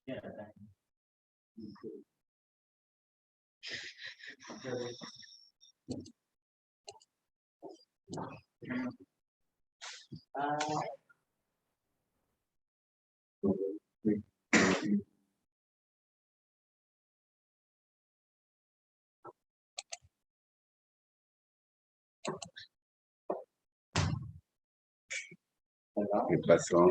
¿Qué pasó?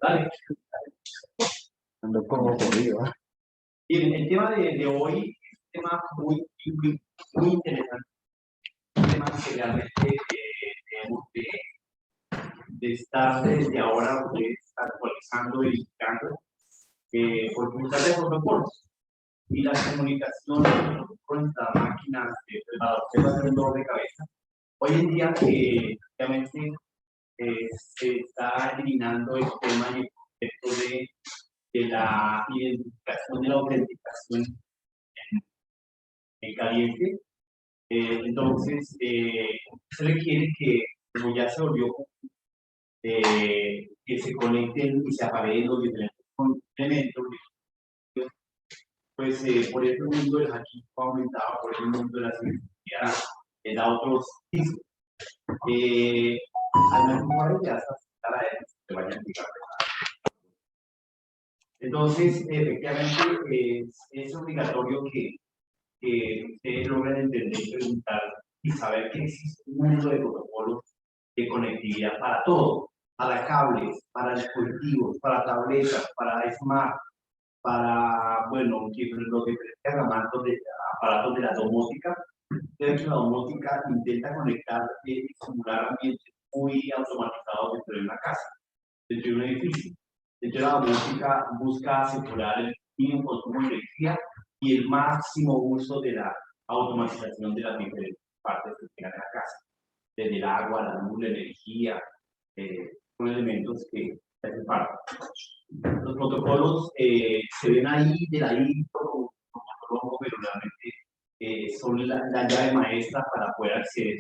Dale. Ando como jodido. Bien, el tema de hoy es un tema muy interesante. Un tema que realmente debemos de estar desde ahora actualizando, verificando, porque se trata de protocolos. Y la comunicación con nuestras máquinas para hacer un dolor de cabeza. Hoy en día, obviamente, se está eliminando el tema y el concepto de la identificación, de la autenticación en caliente. Entonces, se requiere que, como ya se volvió, que se conecten y se apaguen los diferentes complementos, pues por eso el mundo del hacking ha aumentado, por eso el mundo de la ciberseguridad da otros pisos. Al menos ya está se vayan a explicar. Entonces, efectivamente, es obligatorio que ustedes logren entender, preguntar y saber que existe un mundo de protocolos de conectividad para todo, para cables, para dispositivos, para tabletas, para smart, para, bueno, lo que presta aparatos de la domótica. De hecho, la domótica intenta conectar y simular ambientes muy automatizados dentro de una casa, dentro de un edificio. Dentro de la domótica busca asegurar el mínimo consumo de energía y el máximo uso de la automatización de las diferentes partes que tenga la casa, desde el agua, la luz, la energía, son elementos que hacen parte. Los protocolos se ven ahí de ladito, como rojo, pero realmente son la llave maestra para poder acceder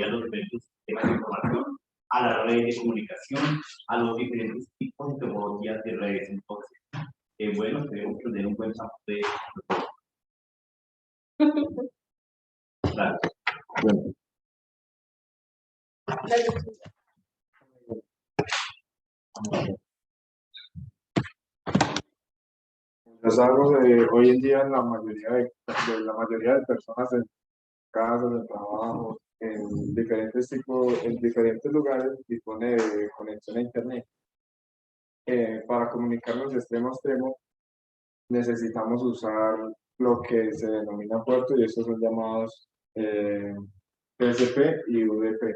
a los diferentes sistemas de información, a la red de comunicación, a los diferentes tipos de tecnologías de redes. Entonces, bueno, tenemos que tener un buen sample de claro. Bueno. Ya sabemos hoy en día la mayoría de personas en casas, en trabajo, en diferentes tipos, en diferentes lugares dispone de conexión a internet. Para comunicarnos de extremo a extremo necesitamos usar lo que se denomina puerto y estos son llamados PSP y UDP.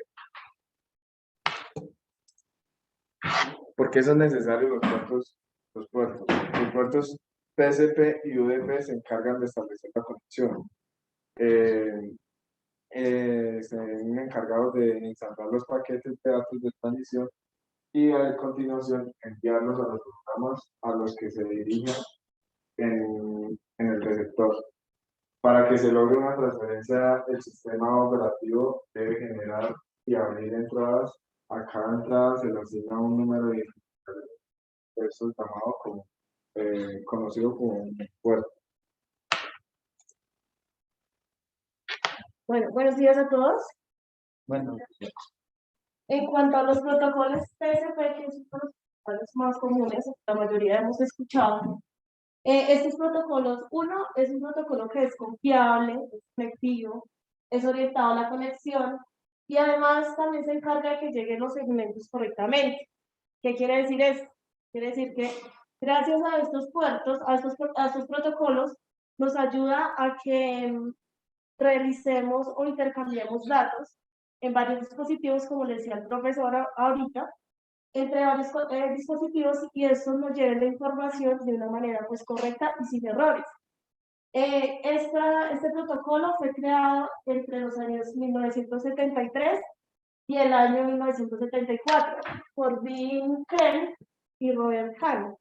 ¿Por qué son necesarios los puertos? Los puertos PSP y UDP se encargan de establecer la conexión. Están encargados de instalar los paquetes de datos de transmisión y a continuación enviarlos a los programas a los que se dirijan en el receptor. Para que se logre una transferencia, el sistema operativo debe generar y abrir entradas. A cada entrada se le asigna un número de identificación, eso es llamado como, conocido como un puerto. Bueno, buenos días a todos. Bueno, En cuanto a los protocolos TCP, que son los protocolos más comunes, la mayoría hemos escuchado, Estos protocolos, uno es un protocolo que es confiable, es efectivo, es orientado a la conexión y además también se encarga de que lleguen los segmentos correctamente. ¿Qué quiere decir esto? Quiere decir que gracias a estos puertos, a estos protocolos, nos ayuda a que realicemos o intercambiemos datos en varios dispositivos, como le decía el profesor ahorita, entre varios dispositivos y estos nos lleven la información de una manera pues correcta y sin errores. Este protocolo fue creado entre los años 1973 y el año 1974 por Dean Krem y Robert Hahn.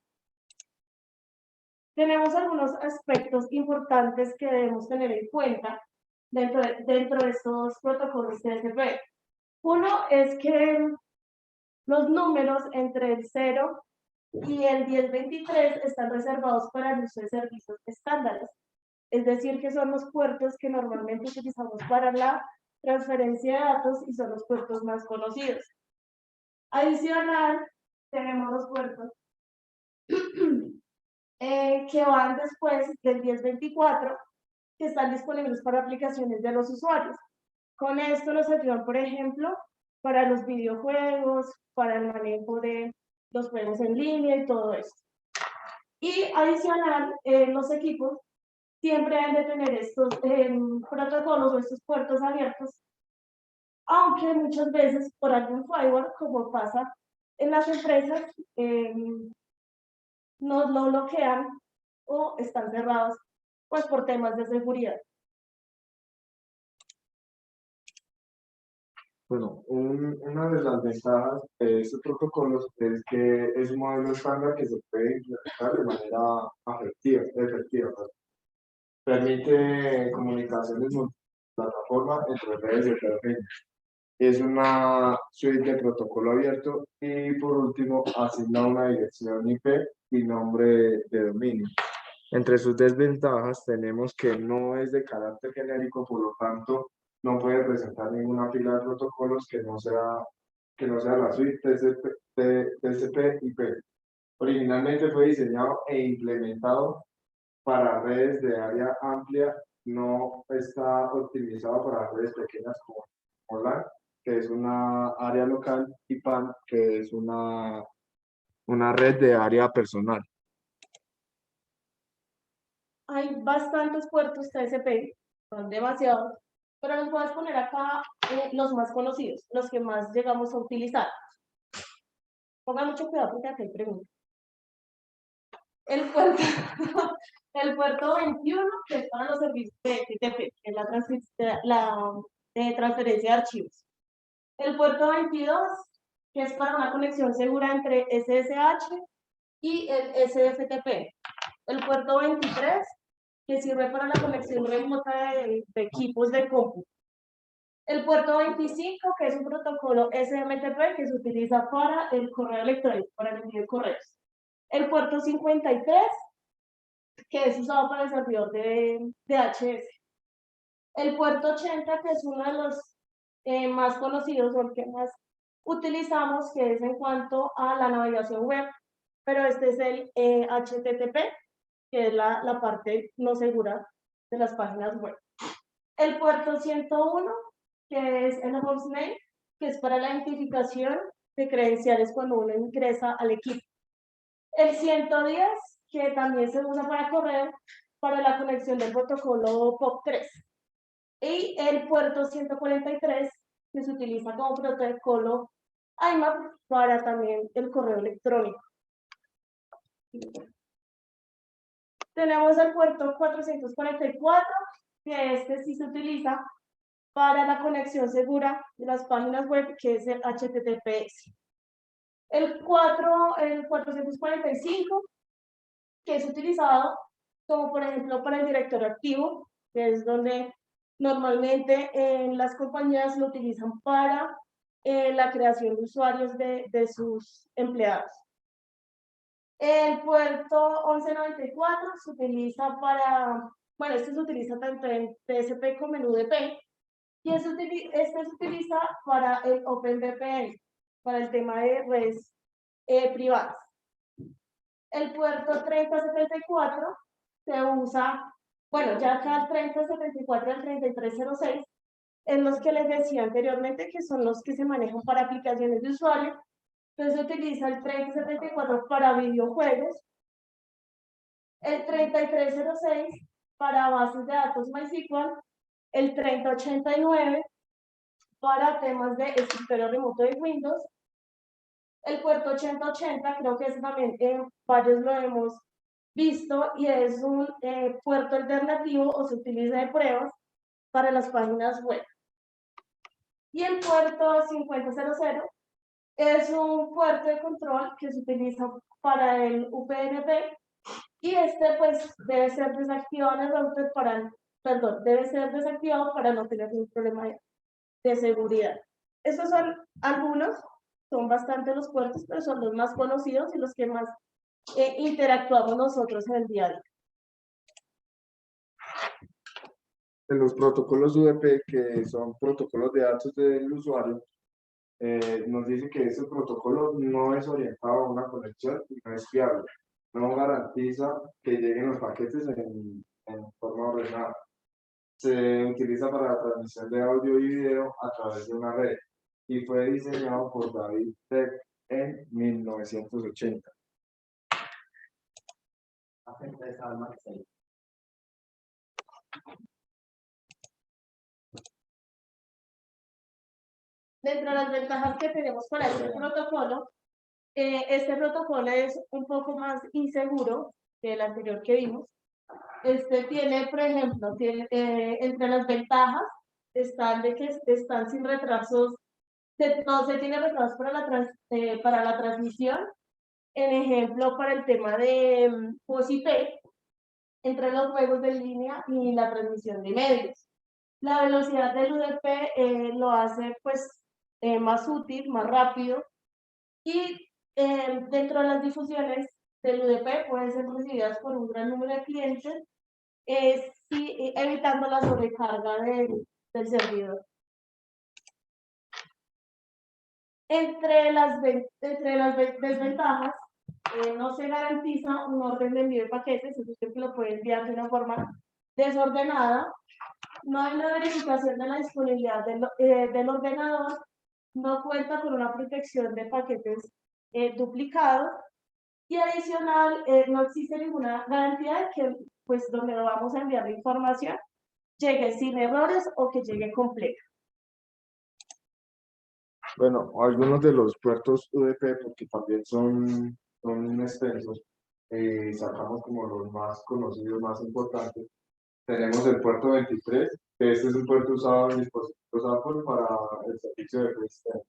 Tenemos algunos aspectos importantes que debemos tener en cuenta dentro de estos protocolos TCP. Uno es que los números entre el 0 y el 1023 están reservados para el uso de servicios estándares. Es decir, que son los puertos que normalmente utilizamos para la transferencia de datos y son los puertos más conocidos. Adicional, tenemos los puertos que van después del 1024, que están disponibles para aplicaciones de los usuarios. Con esto nos ayudan, por ejemplo, para los videojuegos, para el manejo de los juegos en línea y todo esto. Y adicional, los equipos siempre deben de tener estos protocolos o estos puertos abiertos, aunque muchas veces por algún firewall, como pasa en las empresas, nos lo bloquean o están cerrados pues por temas de seguridad. Bueno, una de las ventajas de estos protocolos es que es un modelo estándar que se puede implementar de manera efectiva. Permite comunicaciones multiplataforma entre redes heterogéneas. Es una suite de protocolo abierto y por último asigna una dirección IP y nombre de dominio. Entre sus desventajas tenemos que no es de carácter genérico, por lo tanto no puede presentar ninguna fila de protocolos que no sea la suite TCP/IP. Originalmente fue diseñado e implementado para redes de área amplia, no está optimizado para redes pequeñas como LAN, que es una área local, y PAN, que es una red de área personal. Hay bastantes puertos TCP, son demasiados, pero nos puedes poner acá los más conocidos, los que más llegamos a utilizar. Pongan mucho cuidado porque aquí hay preguntas. El puerto, el puerto 21, que es para los servicios de TCP, que es la transferencia de archivos. El puerto 22, que es para una conexión segura entre SSH y el SFTP. El puerto 23, que sirve para la conexión remota de equipos de cómputo. El puerto 25, que es un protocolo SMTP que se utiliza para el correo electrónico, para el envío de correos. El puerto 53, que es usado para el servidor de DHS. El puerto 80, que es uno de los más conocidos o el que más utilizamos, que es en cuanto a la navegación web, pero este es el HTTP, que es la parte no segura de las páginas web. El puerto 101, que es el hostname, que es para la identificación de credenciales cuando uno ingresa al equipo. El 110, que también se usa para correo, para la conexión del protocolo POP3. Y el puerto 143, que se utiliza como protocolo IMAP para también el correo electrónico. Tenemos el puerto 444, que este sí se utiliza para la conexión segura de las páginas web, que es el HTTPS. El 445, que es utilizado como por ejemplo para el directorio activo, que es donde normalmente en las compañías lo utilizan para la creación de usuarios de sus empleados. El puerto 1194 se utiliza para, bueno, este se utiliza tanto en TCP como en UDP, y este se utiliza para el OpenVPN, para el tema de redes privadas. El puerto 3074 se usa, bueno, ya acá el 3074 y el 3306, en los que les decía anteriormente que son los que se manejan para aplicaciones de usuario. Entonces se utiliza el 3074 para videojuegos, el 3306 para bases de datos MySQL, el 3089 para temas de escritorio remoto de Windows, el puerto 8080, creo que ese también varios lo hemos visto, y es un puerto alternativo o se utiliza de pruebas para las páginas web. Y el puerto 5000 es un puerto de control que se utiliza para el UPnP, y este pues debe ser desactivado en el router debe ser desactivado para no tener ningún problema de seguridad. Estos son algunos, son bastante los puertos, pero son los más conocidos y los que más interactuamos nosotros en el día a día. En los protocolos UDP, que son protocolos de datos del usuario, nos dice que ese protocolo no es orientado a una conexión y no es fiable. No garantiza que lleguen los paquetes en forma ordenada. Se utiliza para la transmisión de audio y video a través de una red y fue diseñado por David Tech en 1980. Dentro de las ventajas que tenemos para este protocolo es un poco más inseguro que el anterior que vimos. Este tiene, por ejemplo, entre las ventajas están de que están sin retrasos, no se tiene retrasos para la transmisión. En ejemplo, para el tema de POS/IP, entre los juegos de línea y la transmisión de medios. La velocidad del UDP lo hace pues más útil, más rápido, y dentro de las difusiones del UDP pueden ser recibidas por un gran número de clientes, evitando la sobrecarga del servidor. Entre las desventajas, no se garantiza un orden de envío de paquetes, es decir, que lo puede enviar de una forma desordenada. No hay una verificación de la disponibilidad del ordenador, no cuenta con una protección de paquetes duplicados, y adicional, no existe ninguna garantía de que pues donde lo vamos a enviar la información llegue sin errores o que llegue completa. Bueno, algunos de los puertos UDP, porque también son extensos, sacamos como los más conocidos, más importantes. Tenemos el puerto 23, que este es un puerto usado en dispositivos Apple para el servicio de FaceTime.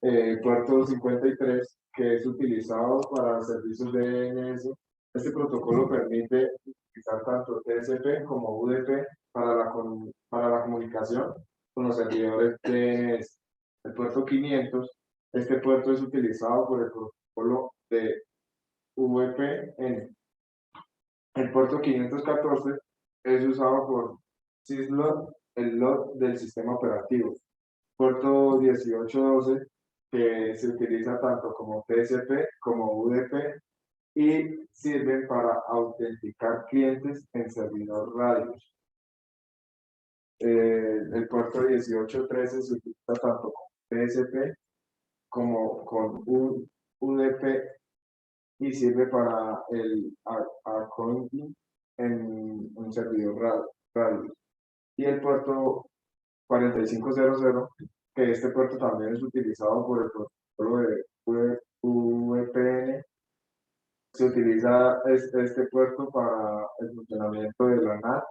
El puerto 53, que es utilizado para servicios de DNS. Este protocolo permite utilizar tanto TCP como UDP para la comunicación con los servidores DNS. El puerto 500, este puerto es utilizado por el protocolo de VPN. El puerto 514 es usado por syslog, el log del sistema operativo. Puerto 1812, que se utiliza tanto como TCP como UDP y sirven para autenticar clientes en servidor radios. El puerto 1813 se utiliza tanto con TCP como con UDP y sirve para el accounting en un servidor radio. Y el puerto 4500, que este puerto también es utilizado por el protocolo de VPN, se utiliza este puerto para el funcionamiento de la NAT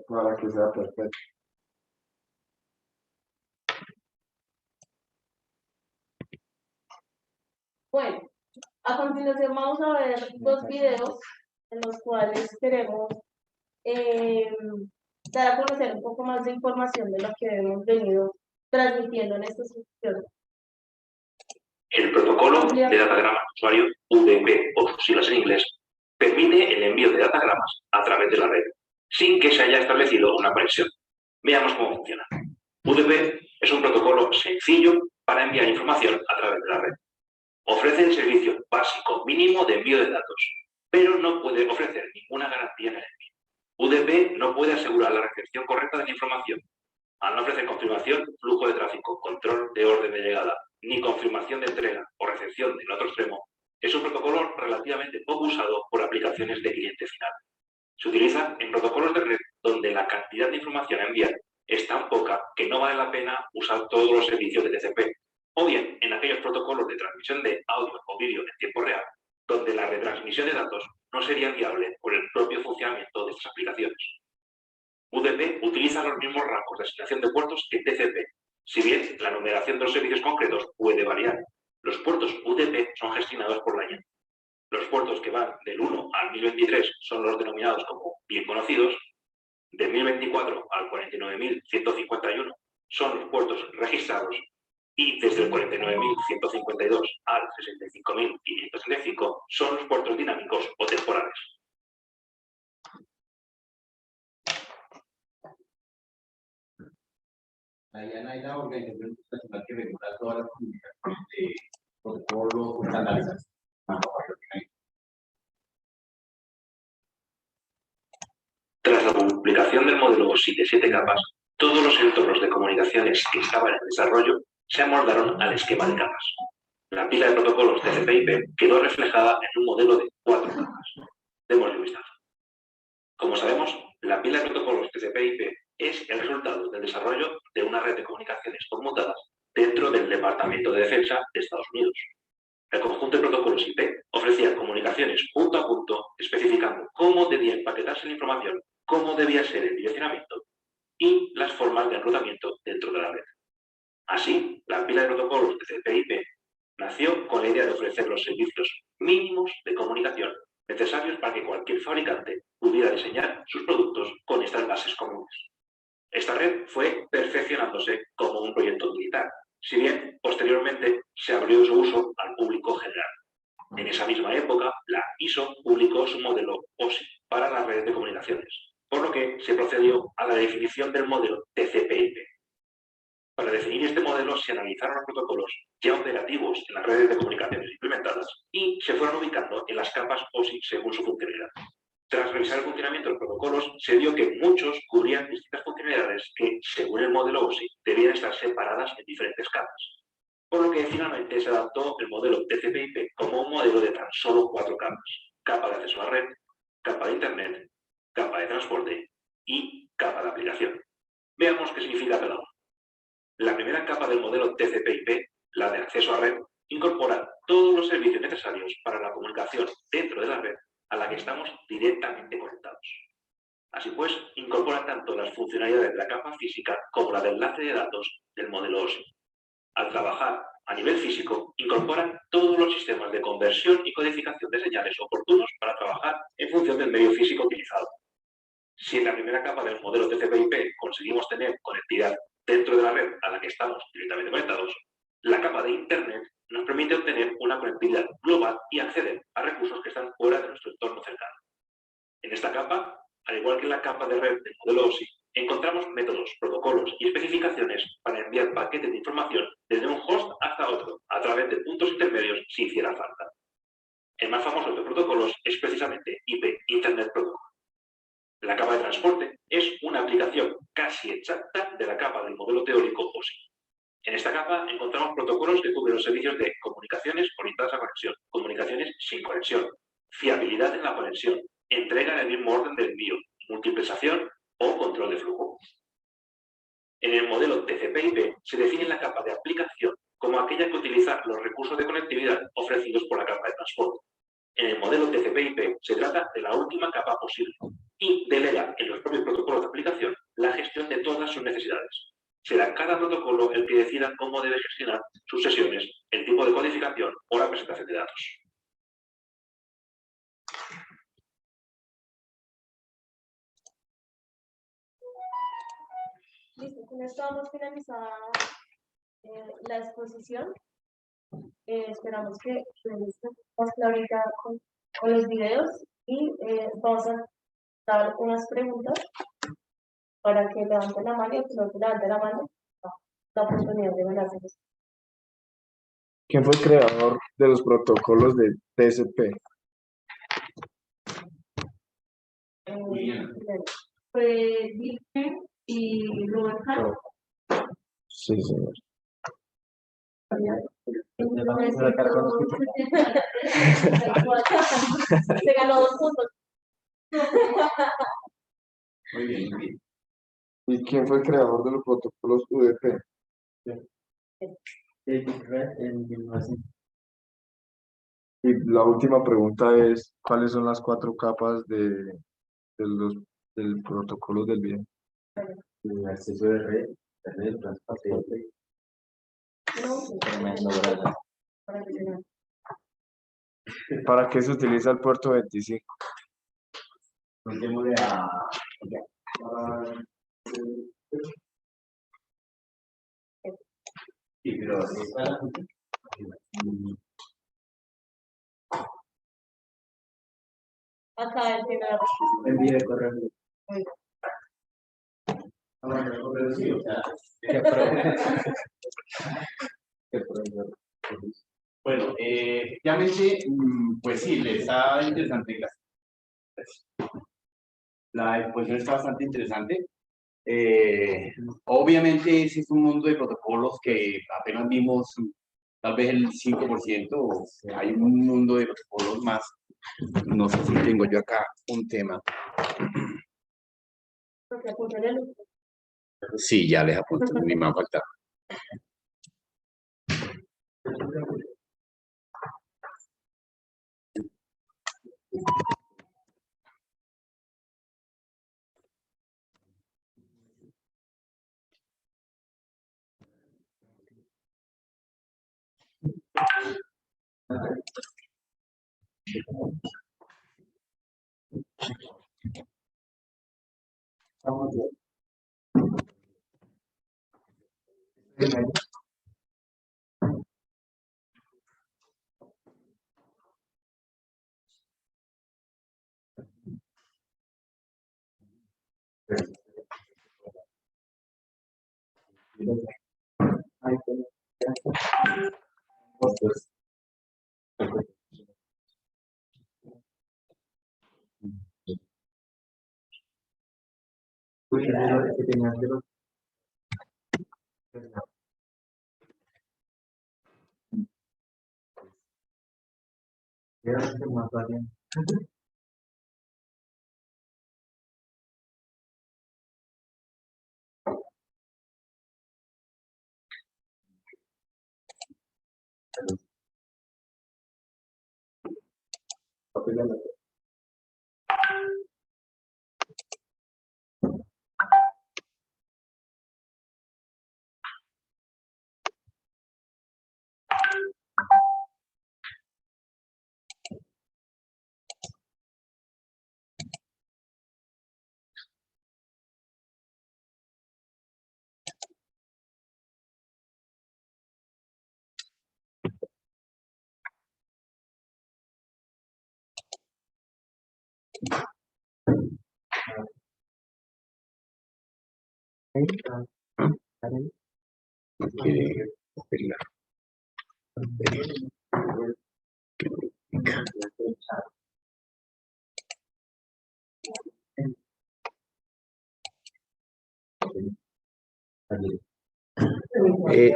para que sea perfecto. Bueno, a continuación vamos a ver dos videos en los cuales queremos dar a conocer un poco más de información de lo que hemos venido transmitiendo en esta sesión. El protocolo de datagrama usuario UDP, o sus siglas en inglés, permite el envío de datagramas a través de la red, sin que se haya establecido una conexión. Veamos cómo funciona. UDP es un protocolo sencillo para enviar información a través de la red. Ofrece el servicio básico mínimo de envío de datos, pero no puede ofrecer ninguna garantía en el envío. UDP no puede asegurar la recepción correcta de la información. Al no ofrecer confirmación, flujo de tráfico, control de orden de llegada, ni confirmación de entrega o recepción del otro extremo, es un protocolo relativamente poco usado por aplicaciones de cliente final. Se utiliza en protocolos de red donde la cantidad de información a enviar es tan poca que no vale la pena usar todos los servicios de TCP, o bien en aquellos protocolos de transmisión de audio o vídeo en tiempo real, donde la retransmisión de datos no sería viable por el propio funcionamiento de estas aplicaciones. UDP utiliza los mismos rangos de asignación de puertos que TCP, si bien la numeración de los servicios concretos puede variar. Los puertos UDP son gestionados por la IAN. Los puertos que van del 1 al 1023 son los denominados como bien conocidos. Del 1024 al 49.151 son los puertos registrados y desde el 49.152 al 65.565 son los puertos dinámicos o temporales. La IAN es la organización internacional que regula todas las comunicaciones de protocolos estandarizados. Tras la publicación del modelo OSI de 7 capas, todos los entornos de comunicaciones que estaban en desarrollo se amoldaron al esquema de capas. La pila de protocolos TCP/IP quedó reflejada en un modelo de 4 capas. Démosle un vistazo. Como sabemos, la pila de protocolos TCP/IP es el resultado del desarrollo de una red de comunicaciones conmutadas dentro del Departamento de Defensa de Estados Unidos. El conjunto de protocolos IP ofrecía comunicaciones punto a punto, especificando cómo debía empaquetarse la información, cómo debía ser el direccionamiento y las formas de enrutamiento dentro de la red. Así, la pila de protocolos TCP/IP nació con la idea de ofrecer los servicios mínimos de comunicación necesarios para que cualquier fabricante pudiera diseñar sus productos con estas bases comunes. Esta red fue perfeccionándose como un proyecto militar, si bien posteriormente se abrió su uso al público general. En esa misma época, la ISO publicó su modelo OSI para las redes de comunicaciones, por lo que se procedió a la definición del modelo TCP/IP. Para definir este modelo se analizaron los protocolos ya operativos en las redes de comunicaciones implementadas y se fueron ubicando en las capas OSI según su funcionalidad. Tras revisar el funcionamiento de los protocolos, se vio que muchos cubrían distintas funcionalidades que, según el modelo OSI, debían estar separadas en diferentes capas. Por lo que finalmente se adaptó el modelo TCP/IP como un modelo de tan solo 4 capas: capa de acceso a la red, capa de Internet, capa de transporte y capa de aplicación. Veamos qué significa cada uno. La primera capa del modelo TCP/IP, la de acceso a red, incorpora todos los servicios necesarios para la comunicación dentro de la red a la que estamos directamente conectados. Así pues, incorpora tanto las funcionalidades de la capa física como la de enlace de datos del modelo OSI. Al trabajar a nivel físico, incorporan todos los sistemas de conversión y codificación de señales oportunos para trabajar en función del medio físico utilizado. Si en la primera capa del modelo TCP/IP conseguimos tener conectividad dentro de la red a la que estamos directamente conectados, la capa de Internet nos permite obtener una conectividad global y acceder a recursos que están fuera de nuestro entorno cercano. En esta capa, al igual que en la capa de red del modelo OSI, encontramos métodos, protocolos y especificaciones para enviar paquetes de información desde un host hasta otro, a través de puntos intermedios si hiciera falta. El más famoso de los protocolos es precisamente IP, Internet Protocol. La capa de transporte es una aplicación casi exacta de la capa del modelo teórico OSI. En esta capa encontramos protocolos que cubren los servicios de comunicaciones orientadas a conexión, comunicaciones sin conexión, fiabilidad en la conexión, entrega en el mismo orden de envío, multiplexación o control de flujo. En el modelo TCP/IP se define la capa de aplicación como aquella que utiliza los recursos de conectividad ofrecidos por la capa de transporte. En el modelo TCP/IP se trata de la última capa posible y delega en los propios protocolos de aplicación la gestión de todas sus necesidades. Será cada protocolo el que decida cómo debe gestionar sus sesiones, el tipo de codificación o la presentación de datos. Listo, con esto vamos finalizada la exposición. Esperamos que les más claridad con los videos y vamos a dar unas preguntas para que levanten la mano y que no levanten la mano, la oportunidad de ganarse. ¿Quién fue el creador de los protocolos de TCP? Juliana. Fue Wilhelm y Robert Hart. Sí, señor. Se ganó 2 puntos. Muy bien, muy bien. ¿Y quién fue el creador de los protocolos UDP? Y la última pregunta es, ¿cuáles son las 4 capas del protocolo del bien? El acceso de red, el transporte, tremendo, ¿verdad? ¿Para qué se utiliza el puerto 25? Contémosle a... Sí, pero Acá él tiene la respuesta. envíe el correo. Sí, o sea, ¿qué problema? ¿Qué problema? Bueno, efectivamente, pues sí, está interesante. La exposición está bastante interesante. Obviamente ese es un mundo de protocolos que apenas vimos tal vez el 5%, hay un mundo de protocolos más. No sé si tengo yo acá un tema. Porque apuntaré el- Sí, ya les apunto, ni me va a faltar.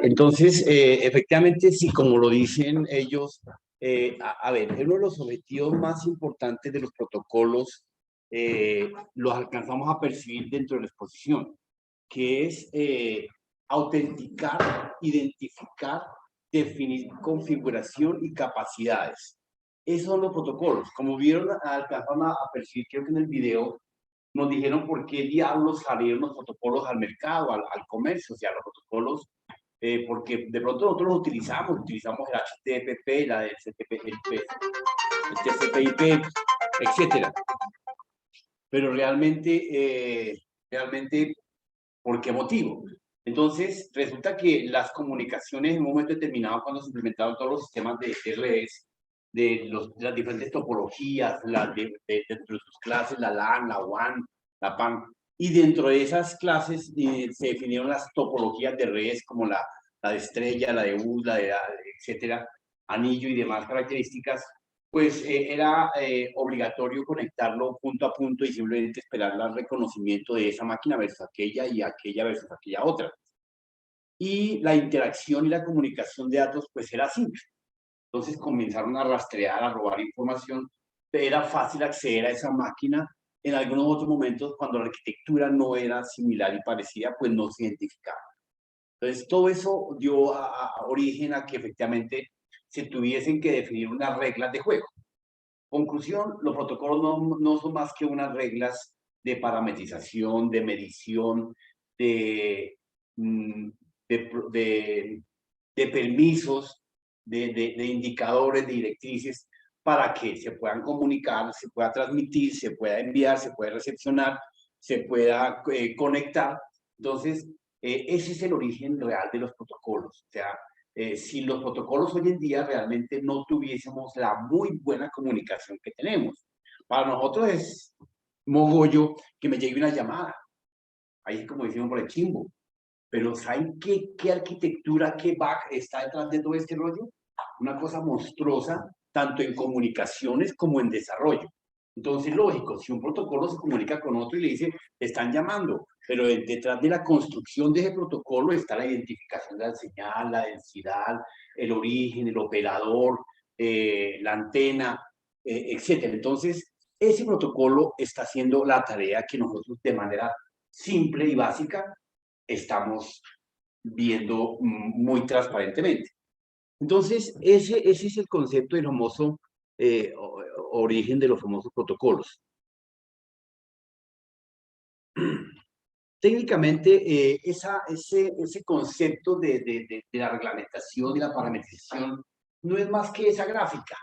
Entonces, efectivamente, sí, como lo dicen ellos, a ver, uno de los objetivos más importantes de los protocolos los alcanzamos a percibir dentro de la exposición, que es autenticar, identificar, definir configuración y capacidades. Esos son los protocolos. Como vieron, alcanzaron a percibir, creo que en el video, nos dijeron por qué diablos salieron los protocolos al mercado, al comercio, o sea, los protocolos porque de pronto nosotros los utilizamos el HTTP, la HTTP, el TCP/IP, etcétera. Pero realmente, ¿por qué motivo? Entonces, resulta que las comunicaciones en un momento determinado, cuando se implementaron todos los sistemas de redes, de las diferentes topologías, dentro de sus clases, la LAN, la WAN, la PAN, y dentro de esas clases se definieron las topologías de redes como la de estrella, la de U, etcétera, anillo y demás características, pues era obligatorio conectarlo punto a punto y simplemente esperar el reconocimiento de esa máquina versus aquella y aquella versus aquella otra. Y la interacción y la comunicación de datos pues era simple. Entonces comenzaron a rastrear, a robar información. Era fácil acceder a esa máquina. En algunos otros momentos, cuando la arquitectura no era similar y parecida, pues no se identificaba. Entonces, todo eso dio origen a que efectivamente se tuviesen que definir unas reglas de juego. Conclusión, los protocolos no son más que unas reglas de parametrización, de medición, de permisos, de indicadores, de directrices, para que se puedan comunicar, se pueda transmitir, se pueda enviar, se pueda recepcionar, se pueda conectar. Entonces, ese es el origen real de los protocolos. O sea, si los protocolos hoy en día realmente no tuviésemos la muy buena comunicación que tenemos. Para nosotros es mogollo que me llegue una llamada. Ahí como decimos por el chimbo. Pero ¿saben qué arquitectura, qué back está detrás de todo este rollo? Una cosa monstruosa, tanto en comunicaciones como en desarrollo. Entonces, lógico, si un protocolo se comunica con otro y le dice, te están llamando, pero detrás de la construcción de ese protocolo está la identificación de la señal, la densidad, el origen, el operador, la antena, etc. Entonces, ese protocolo está haciendo la tarea que nosotros de manera simple y básica estamos viendo muy transparentemente. Entonces, ese es el concepto del famoso origen de los famosos protocolos. Técnicamente, ese concepto de la reglamentación y la parametrización no es más que esa gráfica,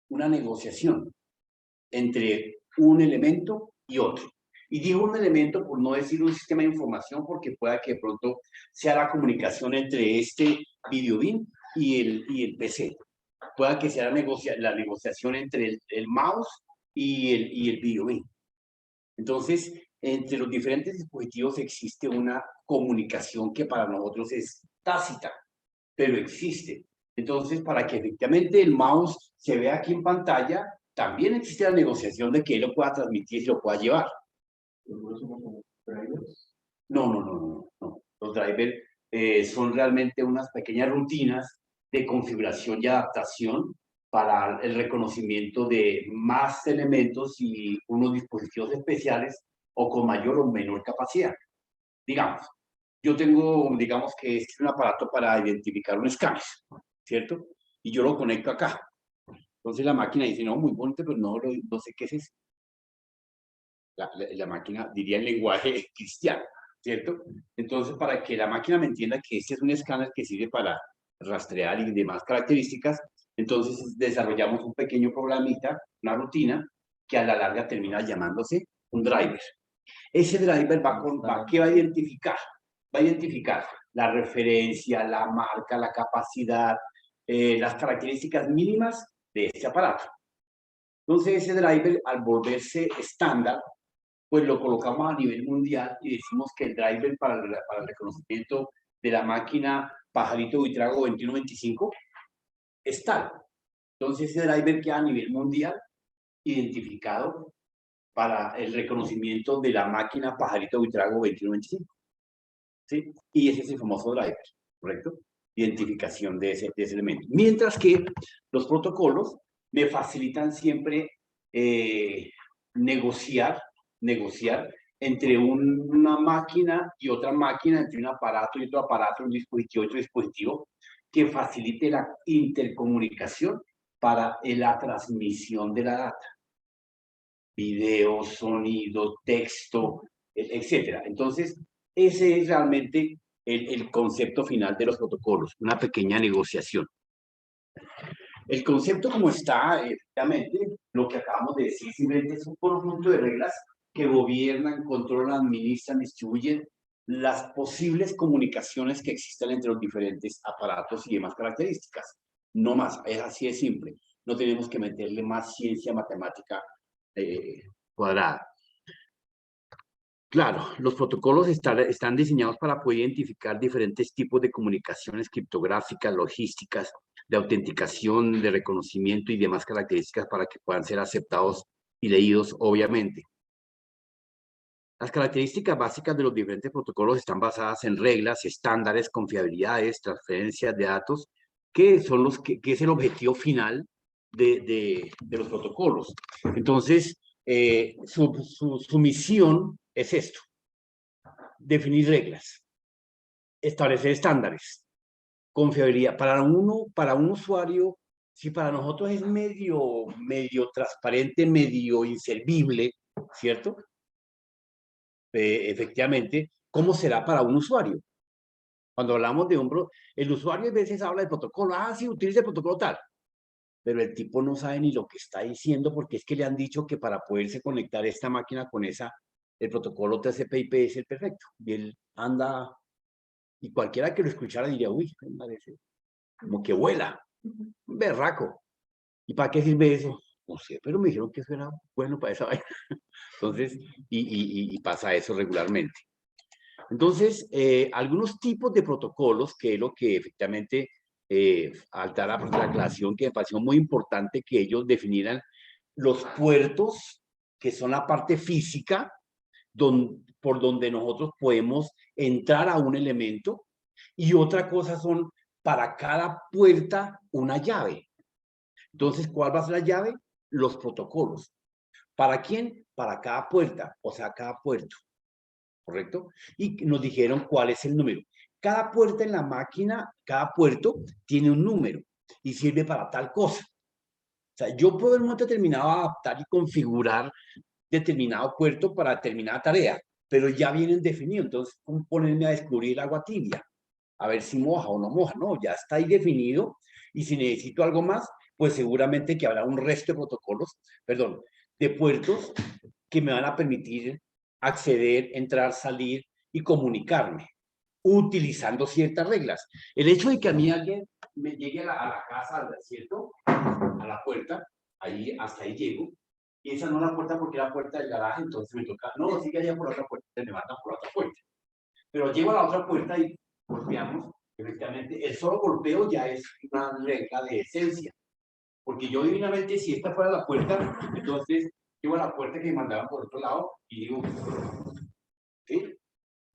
una negociación entre un elemento y otro. Y digo un elemento por no decir un sistema de información, porque pueda que de pronto sea la comunicación entre este video bin y el PC. Pueda que sea la negociación entre el mouse y el video bin. Entonces, entre los diferentes dispositivos existe una comunicación que para nosotros es tácita, pero existe. Entonces, para que efectivamente el mouse se vea aquí en pantalla, también existe la negociación de que él lo pueda transmitir y lo pueda llevar. No. Los drivers son realmente unas pequeñas rutinas de configuración y adaptación para el reconocimiento de más elementos y unos dispositivos especiales o con mayor o menor capacidad. Digamos, yo tengo, digamos que este es un aparato para identificar un escáner, ¿cierto? Y yo lo conecto acá. Entonces la máquina dice, no, muy bonito, pero no sé qué es eso. La máquina diría en lenguaje cristiano, ¿cierto? Entonces, para que la máquina me entienda que este es un escáner que sirve para rastrear y demás características, entonces desarrollamos un pequeño programita, una rutina, que a la larga termina llamándose un driver. Ese driver ¿qué va a identificar? Va a identificar la referencia, la marca, la capacidad, las características mínimas de este aparato. Entonces, ese driver, al volverse estándar, pues lo colocamos a nivel mundial y decimos que el driver para el reconocimiento de la máquina Pajarito Buitrago 2125 es tal. Entonces, ese driver queda a nivel mundial identificado para el reconocimiento de la máquina Pajarito Buitrago 2125. ¿Sí? Y ese es el famoso driver, ¿correcto? Identificación de ese elemento. Mientras que los protocolos me facilitan siempre negociar entre una máquina y otra máquina, entre un aparato y otro aparato, un dispositivo y otro dispositivo, que facilite la intercomunicación para la transmisión de la data. Video, sonido, texto, etc. Entonces, ese es realmente el concepto final de los protocolos, una pequeña negociación. El concepto como está, efectivamente, lo que acabamos de decir, simplemente es un conjunto de reglas que gobiernan, controlan, administran, distribuyen las posibles comunicaciones que existen entre los diferentes aparatos y demás características. No más, es así de simple. No tenemos que meterle más ciencia matemática cuadrada. Claro, los protocolos están diseñados para poder identificar diferentes tipos de comunicaciones criptográficas, logísticas, de autenticación, de reconocimiento y demás características para que puedan ser aceptados y leídos, obviamente. Las características básicas de los diferentes protocolos están basadas en reglas, estándares, confiabilidades, transferencias de datos, que es el objetivo final de los protocolos. Entonces, su misión es esto: definir reglas, establecer estándares, confiabilidad. Para un usuario, si para nosotros es medio transparente, medio inservible, ¿cierto? Efectivamente, ¿cómo será para un usuario? Cuando hablamos de el usuario a veces habla de protocolo, sí, utiliza el protocolo tal, pero el tipo no sabe ni lo que está diciendo, porque es que le han dicho que para poderse conectar esta máquina con el protocolo TCP/IP es el perfecto, y él anda, y cualquiera que lo escuchara diría, uy, me parece como que vuela, un berraco. ¿Y para qué sirve eso? No sé, pero me dijeron que eso era bueno para esa vaina. Entonces, y pasa eso regularmente. Entonces, algunos tipos de protocolos, que es lo que efectivamente, al dar la aclaración, que me pareció muy importante que ellos definieran los puertos, que son la parte física, por donde nosotros podemos entrar a un elemento, y otra cosa son para cada puerta una llave. Entonces, ¿cuál va a ser la llave? Los protocolos. ¿Para quién? Para cada puerta, o sea, cada puerto. ¿Correcto? Y nos dijeron cuál es el número. Cada puerta en la máquina, cada puerto tiene un número y sirve para tal cosa. O sea, yo puedo en un momento determinado adaptar y configurar determinado puerto para determinada tarea, pero ya vienen definidos. Entonces, ¿cómo ponerme a descubrir agua tibia? A ver si moja o no moja. No, ya está ahí definido. Y si necesito algo más, pues seguramente que habrá un resto de protocolos, perdón, de puertos que me van a permitir acceder, entrar, salir y comunicarme, utilizando ciertas reglas. El hecho de que a mí alguien me llegue a la casa, ¿cierto? A la puerta, ahí, hasta ahí llego, y esa no es la puerta porque es la puerta del garaje, entonces me toca, no, sigue allá por la otra puerta, me matan por la otra puerta. Pero llego a la otra puerta y golpeamos, efectivamente, el solo golpeo ya es una regla de esencia, porque yo divinamente, si esta fuera la puerta, entonces llego a la puerta que me mandaban por otro lado y digo, ¿sí?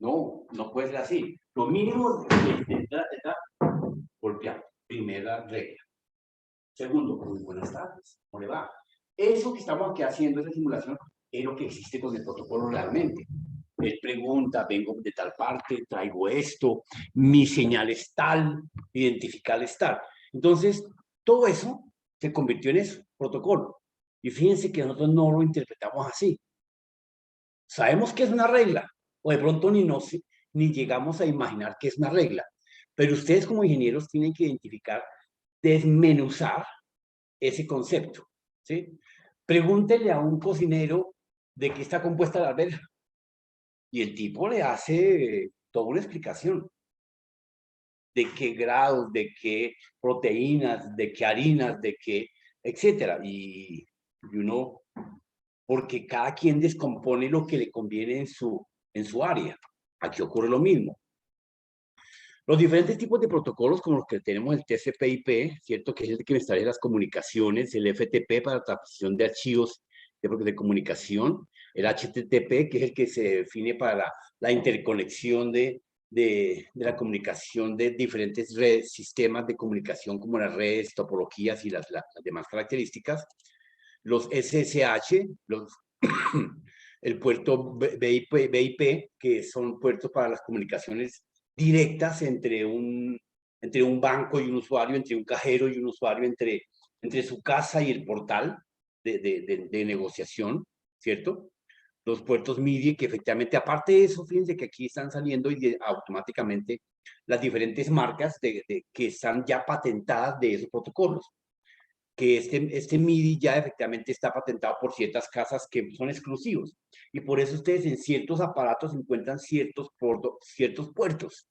No, no puede ser así. Lo mínimo está golpear. Primera regla. Segundo, muy buenas tardes. ¿Cómo le va? Eso que estamos aquí haciendo, esa simulación, es lo que existe con el protocolo realmente. Él pregunta, vengo de tal parte, traigo esto, mi señal es tal, identificar es tal. Entonces, todo eso se convirtió en eso, protocolo. Y fíjense que nosotros no lo interpretamos así. Sabemos que es una regla, o de pronto ni llegamos a imaginar que es una regla. Pero ustedes como ingenieros tienen que identificar, desmenuzar ese concepto, ¿sí? Pregúntele a un cocinero de qué está compuesta la alberja y el tipo le hace toda una explicación de qué grados, de qué proteínas, de qué harinas, de qué, etcétera. Y uno, porque cada quien descompone lo que le conviene en su área. Aquí ocurre lo mismo. Los diferentes tipos de protocolos, como los que tenemos el TCP/IP, ¿cierto? Que es el que me establece las comunicaciones, el FTP para transmisión de archivos de comunicación, el HTTP, que es el que se define para la interconexión de la comunicación de diferentes sistemas de comunicación, como las redes, topologías y las demás características. Los SSH, el puerto BIP, que son puertos para las comunicaciones directas entre un banco y un usuario, entre un cajero y un usuario, entre su casa y el portal de negociación, ¿cierto? Los puertos MIDI, que efectivamente, aparte de eso, fíjense que aquí están saliendo automáticamente las diferentes marcas que están ya patentadas de esos protocolos, que este MIDI ya efectivamente está patentado por ciertas casas que son exclusivos. Y por eso ustedes en ciertos aparatos encuentran ciertos puertos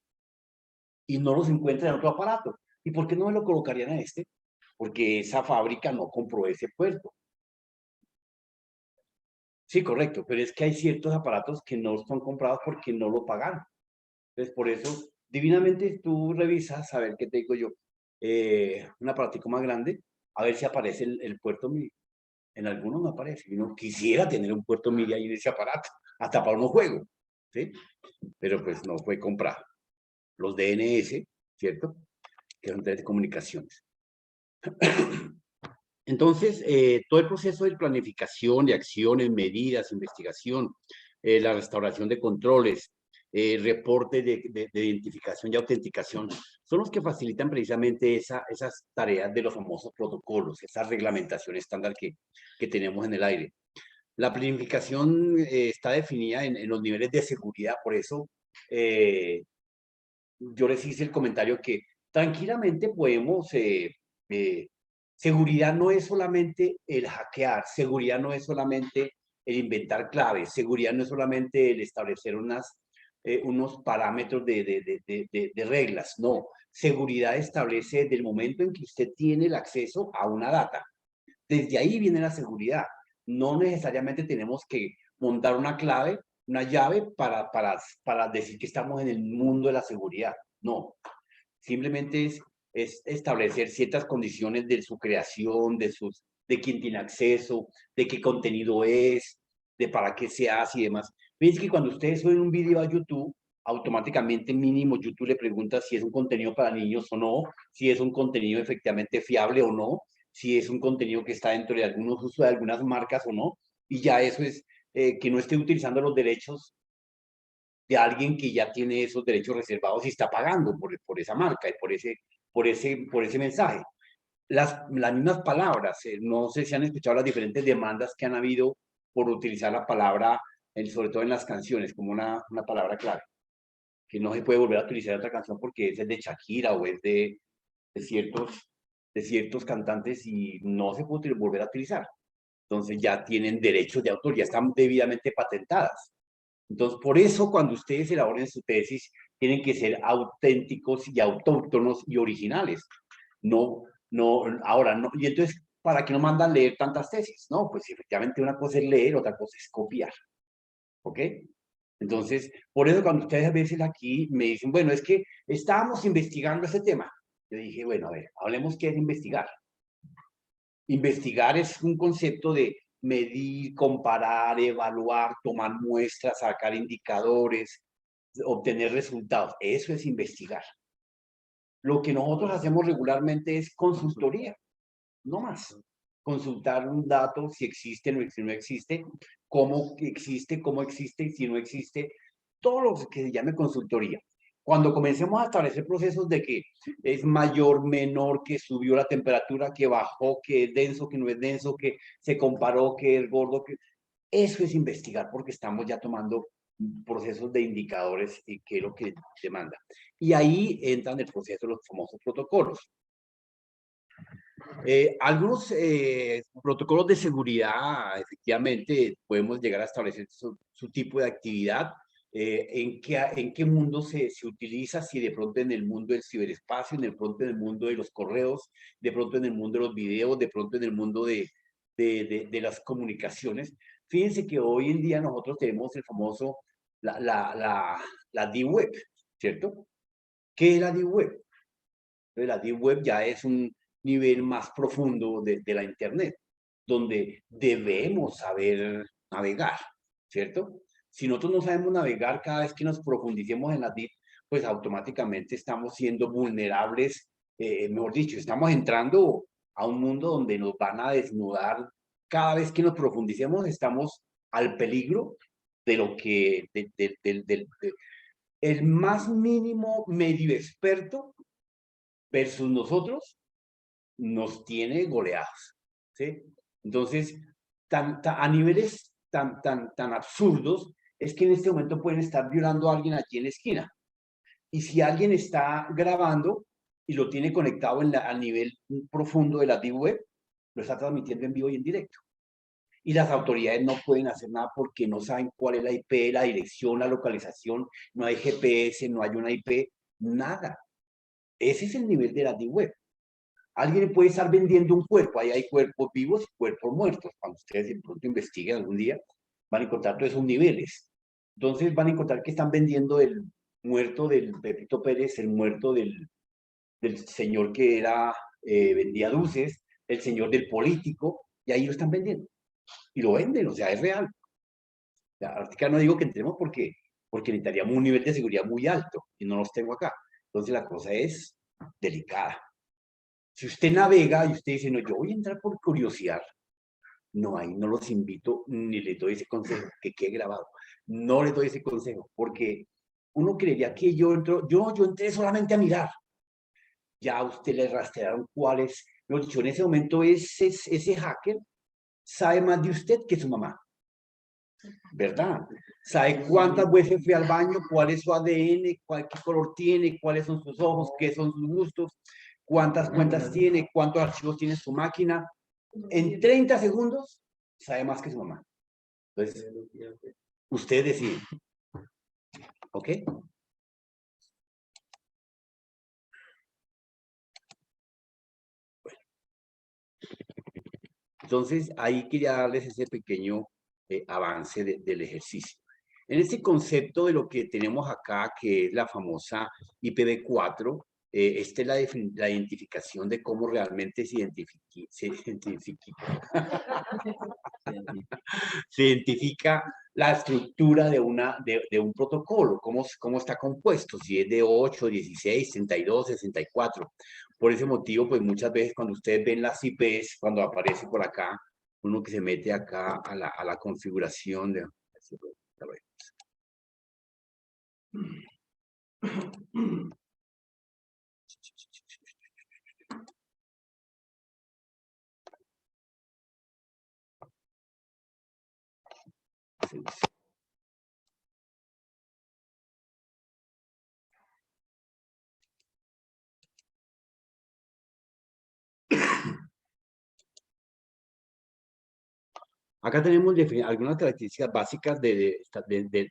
y no los encuentran en otro aparato. ¿Y por qué no me lo colocarían a este? Porque esa fábrica no compró ese puerto. Sí, correcto, pero es que hay ciertos aparatos que no son comprados porque no lo pagaron. Entonces, por eso, divinamente tú revisas, a ver qué te digo yo, un aparatico más grande, a ver si aparece el puerto MIDI. En algunos no aparece. Y uno quisiera tener un puerto MIDI ahí en ese aparato, hasta para unos juegos, ¿sí? Pero pues no fue comprado. Los DNS, ¿cierto? Que son telecomunicaciones. Entonces, todo el proceso de planificación, de acciones, medidas, investigación, la restauración de controles, reporte de identificación y autenticación, son los que facilitan precisamente esas tareas de los famosos protocolos, esa reglamentación estándar que tenemos en el aire. La planificación está definida en los niveles de seguridad, por eso yo les hice el comentario que tranquilamente podemos seguridad no es solamente el hackear, seguridad no es solamente el inventar claves, seguridad no es solamente el establecer unos parámetros de reglas, no. Seguridad establece desde el momento en que usted tiene el acceso a una data. Desde ahí viene la seguridad. No necesariamente tenemos que montar una clave, una llave para decir que estamos en el mundo de la seguridad. No, simplemente es establecer ciertas condiciones de su creación, de quién tiene acceso, de qué contenido es, de para qué se hace y demás. Fíjense que cuando ustedes suben un video a YouTube, automáticamente mínimo YouTube le pregunta si es un contenido para niños o no, si es un contenido efectivamente fiable o no, si es un contenido que está dentro de algunos usos de algunas marcas o no, y ya eso es que no esté utilizando los derechos de alguien que ya tiene esos derechos reservados y está pagando por esa marca y por ese mensaje. Las mismas palabras, no sé si han escuchado las diferentes demandas que han habido por utilizar la palabra, sobre todo en las canciones, como una palabra clave, que no se puede volver a utilizar otra canción porque es de Shakira o es de ciertos cantantes y no se puede volver a utilizar. Entonces ya tienen derechos de autor, ya están debidamente patentadas. Entonces, por eso cuando ustedes elaboren su tesis, tienen que ser auténticos y autóctonos y originales. Ahora, no. Y entonces, ¿para qué no mandan leer tantas tesis? No, pues efectivamente una cosa es leer, otra cosa es copiar. ¿Ok? Entonces, por eso cuando ustedes a veces aquí me dicen, bueno, es que estábamos investigando ese tema. Yo dije, bueno, a ver, hablemos qué es investigar. Investigar es un concepto de medir, comparar, evaluar, tomar muestras, sacar indicadores, obtener resultados. Eso es investigar. Lo que nosotros hacemos regularmente es consultoría, no más. Consultar un dato, si existe o si no existe, cómo existe, si no existe, todo lo que se llame consultoría. Cuando comencemos a establecer procesos de que es mayor, menor, que subió la temperatura, que bajó, que es denso, que no es denso, que se comparó, que es gordo, eso es investigar porque estamos ya tomando procesos de indicadores y qué es lo que demanda. Y ahí entran el proceso de los famosos protocolos. Algunos protocolos de seguridad, efectivamente, podemos llegar a establecer su tipo de actividad, en qué mundo se utiliza, si de pronto en el mundo del ciberespacio, de pronto en el mundo de los correos, de pronto en el mundo de los videos, de pronto en el mundo de las comunicaciones. Fíjense que hoy en día nosotros tenemos el famoso, la Deep Web, ¿cierto? ¿Qué es la Deep Web? La Deep Web ya es un nivel más profundo de la Internet, donde debemos saber navegar, ¿cierto? Si nosotros no sabemos navegar cada vez que nos profundicemos en la Deep, pues automáticamente estamos siendo vulnerables, mejor dicho, estamos entrando a un mundo donde nos van a desnudar. Cada vez que nos profundicemos, estamos al peligro de lo que, el más mínimo medio experto versus nosotros nos tiene goleados, ¿sí? Entonces, a niveles tan absurdos, es que en este momento pueden estar violando a alguien aquí en la esquina. Y si alguien está grabando y lo tiene conectado a nivel profundo de la Deep Web, lo está transmitiendo en vivo y en directo. Y las autoridades no pueden hacer nada porque no saben cuál es la IP, la dirección, la localización, no hay GPS, no hay una IP, nada. Ese es el nivel de la Deep Web. Alguien puede estar vendiendo un cuerpo, ahí hay cuerpos vivos y cuerpos muertos. Cuando ustedes de pronto investiguen algún día, van a encontrar todos esos niveles. Entonces van a encontrar que están vendiendo el muerto del Pepito Pérez, el muerto del señor que vendía dulces, el señor del político, y ahí lo están vendiendo. Y lo venden, o sea, es real. Ahorita no digo que entremos porque necesitaríamos un nivel de seguridad muy alto, y no los tengo acá. Entonces la cosa es delicada. Si usted navega y usted dice, no, yo voy a entrar por curiosidad, no, ahí no los invito ni les doy ese consejo, que quede grabado. No les doy ese consejo, porque uno creería que yo entré solamente a mirar. Ya a usted le rastrearon cuáles, mejor dicho, en ese momento ese hacker sabe más de usted que su mamá, ¿verdad? Sabe cuántas veces fue al baño, cuál es su ADN, qué color tiene, cuáles son sus ojos, qué son sus gustos, cuántas cuentas tiene, cuántos archivos tiene su máquina. En 30 segundos sabe más que su mamá. Entonces, usted decide. ¿Ok? Bueno. Entonces, ahí quería darles ese pequeño avance del ejercicio. En este concepto de lo que tenemos acá, que es la famosa IPv4, esta es la identificación de cómo realmente se identifica la estructura de un protocolo, cómo está compuesto, si es de 8, 16, 32, 64. Por ese motivo, pues muchas veces cuando ustedes ven las IPs, cuando aparece por acá, uno que se mete acá a la configuración de... Acá tenemos algunas características básicas de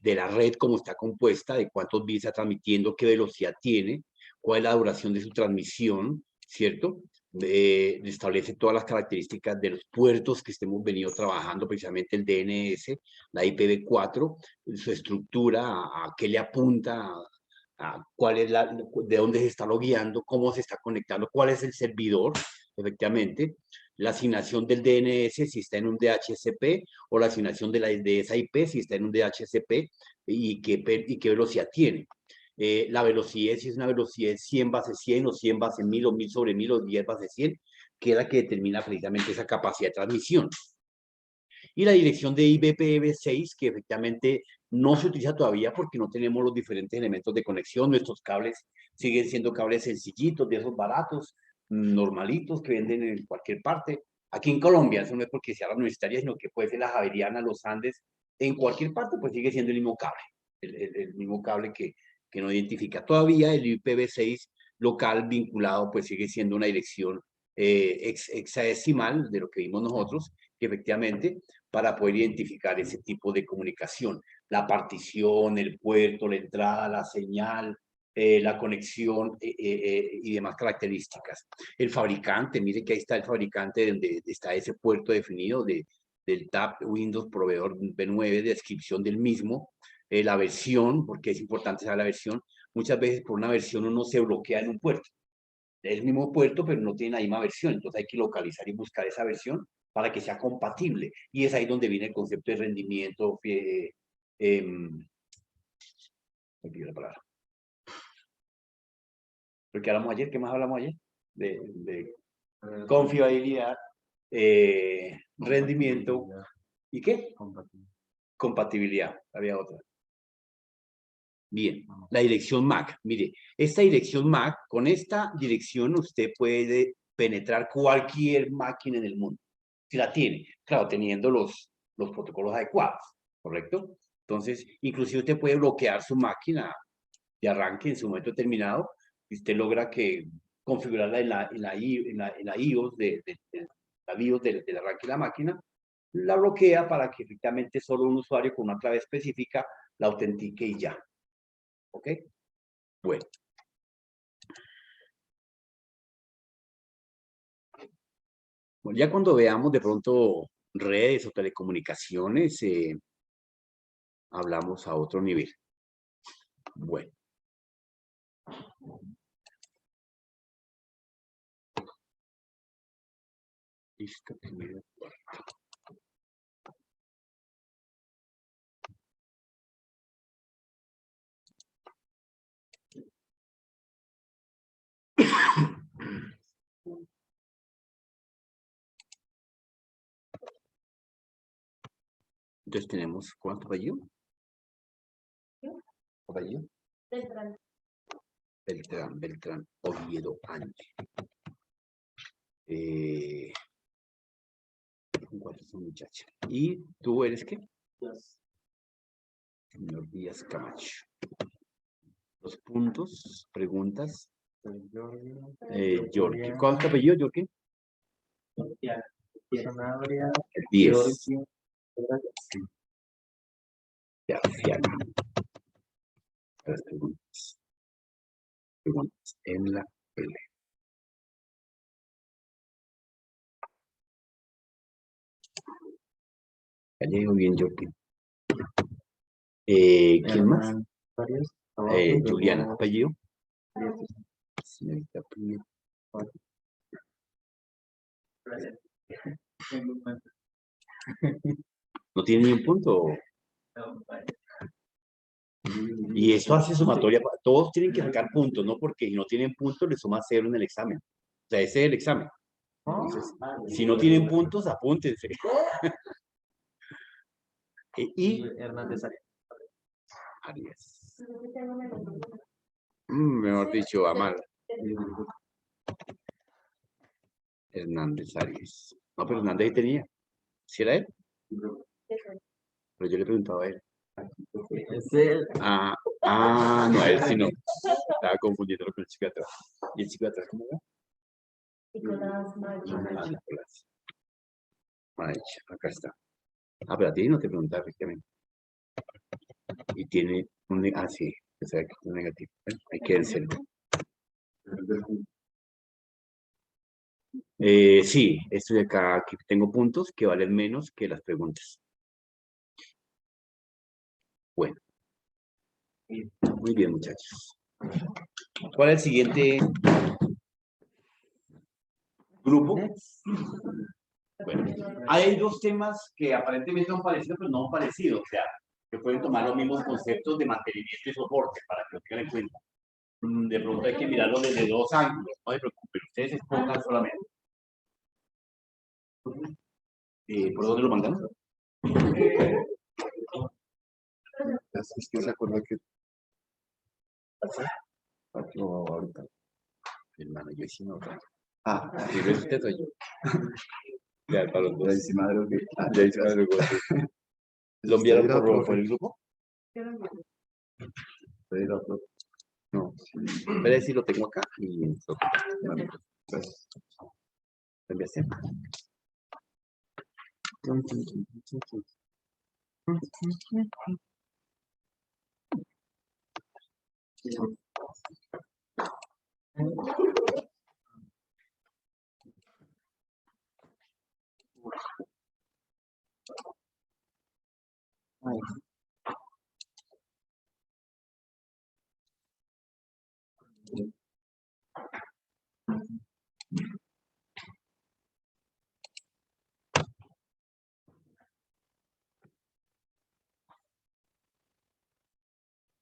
la red, cómo está compuesta, de cuántos bits está transmitiendo, qué velocidad tiene, cuál es la duración de su transmisión, ¿cierto? Establece todas las características de los puertos que hemos venido trabajando, precisamente el DNS, la IPv4, su estructura, a qué le apunta, cuál es de dónde se está logueando, cómo se está conectando, cuál es el servidor, efectivamente, la asignación del DNS si está en un DHCP o la asignación de esa IP si está en un DHCP y qué velocidad tiene. La velocidad, si es una velocidad 100 base 100 o 100 base 1000 o 1000 sobre 1000 o 10 base 100, que es la que determina precisamente esa capacidad de transmisión. Y la dirección de IPv6, que efectivamente no se utiliza todavía porque no tenemos los diferentes elementos de conexión. Nuestros cables siguen siendo cables sencillitos, de esos baratos, normalitos, que venden en cualquier parte. Aquí en Colombia, eso no es porque sea la universitaria, sino que puede ser la Javeriana, los Andes, en cualquier parte, pues sigue siendo el mismo cable, el mismo cable que no identifica. Todavía el IPv6 local vinculado, pues sigue siendo una dirección hexadecimal de lo que vimos nosotros, que efectivamente para poder identificar ese tipo de comunicación. La partición, el puerto, la entrada, la señal, la conexión y demás características. El fabricante, mire que ahí está el fabricante donde está ese puerto definido del TAP Windows Proveedor V9, descripción del mismo, la versión, porque es importante saber la versión. Muchas veces por una versión uno se bloquea en un puerto. Es el mismo puerto, pero no tiene la misma versión. Entonces hay que localizar y buscar esa versión para que sea compatible. Y es ahí donde viene el concepto de rendimiento. Me pido la palabra. Lo que hablamos ayer, ¿qué más hablamos ayer? De confiabilidad, rendimiento. ¿Y qué? Compatibilidad. Había otra. Bien, la dirección MAC. Mire, esta dirección MAC, con esta dirección usted puede penetrar cualquier máquina en el mundo. Si la tiene, claro, teniendo los protocolos adecuados, ¿correcto? Entonces, inclusive usted puede bloquear su máquina de arranque en su momento determinado y usted logra configurarla en la iOS la BIOS del arranque de la máquina, la bloquea para que efectivamente solo un usuario con una clave específica la autentique y ya. ¿Ok? Bueno. Bueno, ya cuando veamos de pronto redes o telecomunicaciones, hablamos a otro nivel. Bueno. Listo, primero. Entonces tenemos, ¿cuánto apellido? ¿Apellido? Beltrán. Beltrán, Oviedo, Ángel. ¿Cuál es su muchacha? ¿Y tú eres qué? Señor Díaz Camacho. Los puntos, preguntas. Yorkie. ¿Cuál es tu apellido, Yorkie? 10. Ya, las preguntas. Preguntas en la L. Ya llego bien, Yorkie. ¿Quién más? Juliana, apellido. Señorita Prieto. ¿No tiene ni un punto? Y esto hace sumatoria. Todos tienen que sacar puntos, ¿no? Porque si no tienen puntos, les suma 0 en el examen. O sea, ese es el examen. Entonces, si no tienen puntos, apúntense. Y Hernández Arias. Mejor dicho, Amal. Hernández Arias. No, pero Hernández ahí tenía. ¿Sí era él? Pero yo le preguntaba a él. Es él. No, él sí no. Estaba confundiendo con el chico de atrás. ¿Y el chico de atrás cómo era? Nicolás Macho. Nicolás. Macho, acá está. Pero a ti no te preguntaba efectivamente. Y tiene un... sí, que sabe que es un negativo. Hay que vencer. Sí, estoy acá, aquí tengo puntos que valen menos que las preguntas. Bueno. Muy bien, muchachos. ¿Cuál es el siguiente grupo? Bueno, hay dos temas que aparentemente son parecidos, pero no son parecidos. O sea, que pueden tomar los mismos conceptos de mantenimiento y soporte para que lo tengan en cuenta. De pronto hay que mirarlo desde dos ángulos. No se preocupen, ustedes expongan solamente. ¿Por dónde lo mandan? Es que se acuerda que... No, ahorita. Hermano, yo sí no. Si ves usted soy yo. Ya, para los dos. Ya hice madre que... Ya hice madre que... ¿Lo enviaron por el grupo? No. Pero sí lo tengo acá y... Pues, ¿lo enviaste?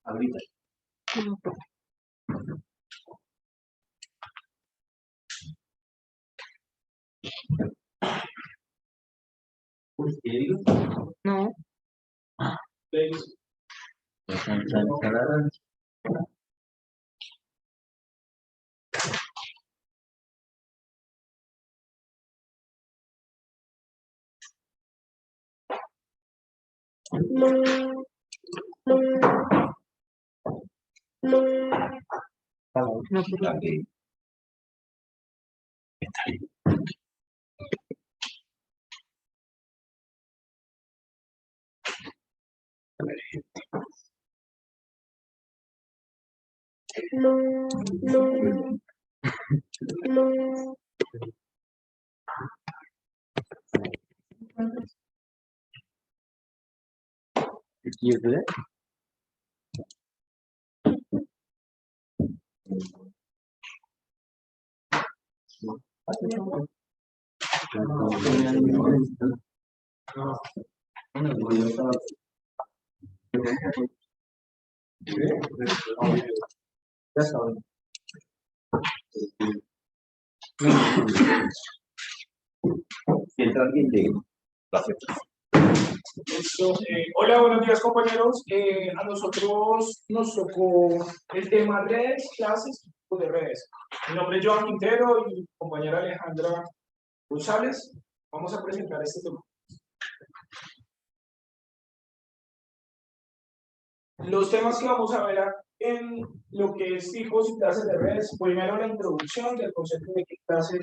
Ahorita. No. No, ¿Y es de? Ya saben. Entra alguien de clase. Listo. Hola, buenos días compañeros. A nosotros nos tocó el tema redes, clases, tipos de redes. Mi nombre es Joan Quintero y mi compañera Alejandra González. Vamos a presentar este tema. Los temas que vamos a ver en lo que es tipos y clases de redes. Primero la introducción del concepto de qué clase,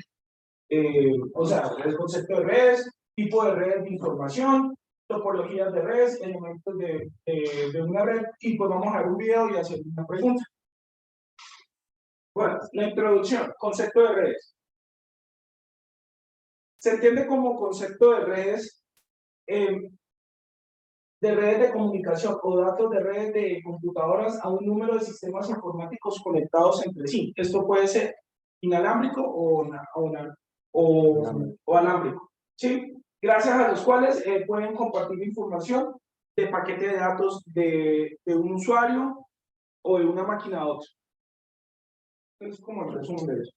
o sea, el concepto de redes, tipo de redes de información, topologías de redes, elementos de una red, y pues vamos a ver un video y hacer una pregunta. Bueno, la introducción, concepto de redes. Se entiende como concepto de redes de comunicación o datos de redes de computadoras a un número de sistemas informáticos conectados entre sí. Esto puede ser inalámbrico o alámbrico, ¿sí? Gracias a los cuales pueden compartir información de paquete de datos de un usuario o de una máquina a otra. Es como el resumen de eso.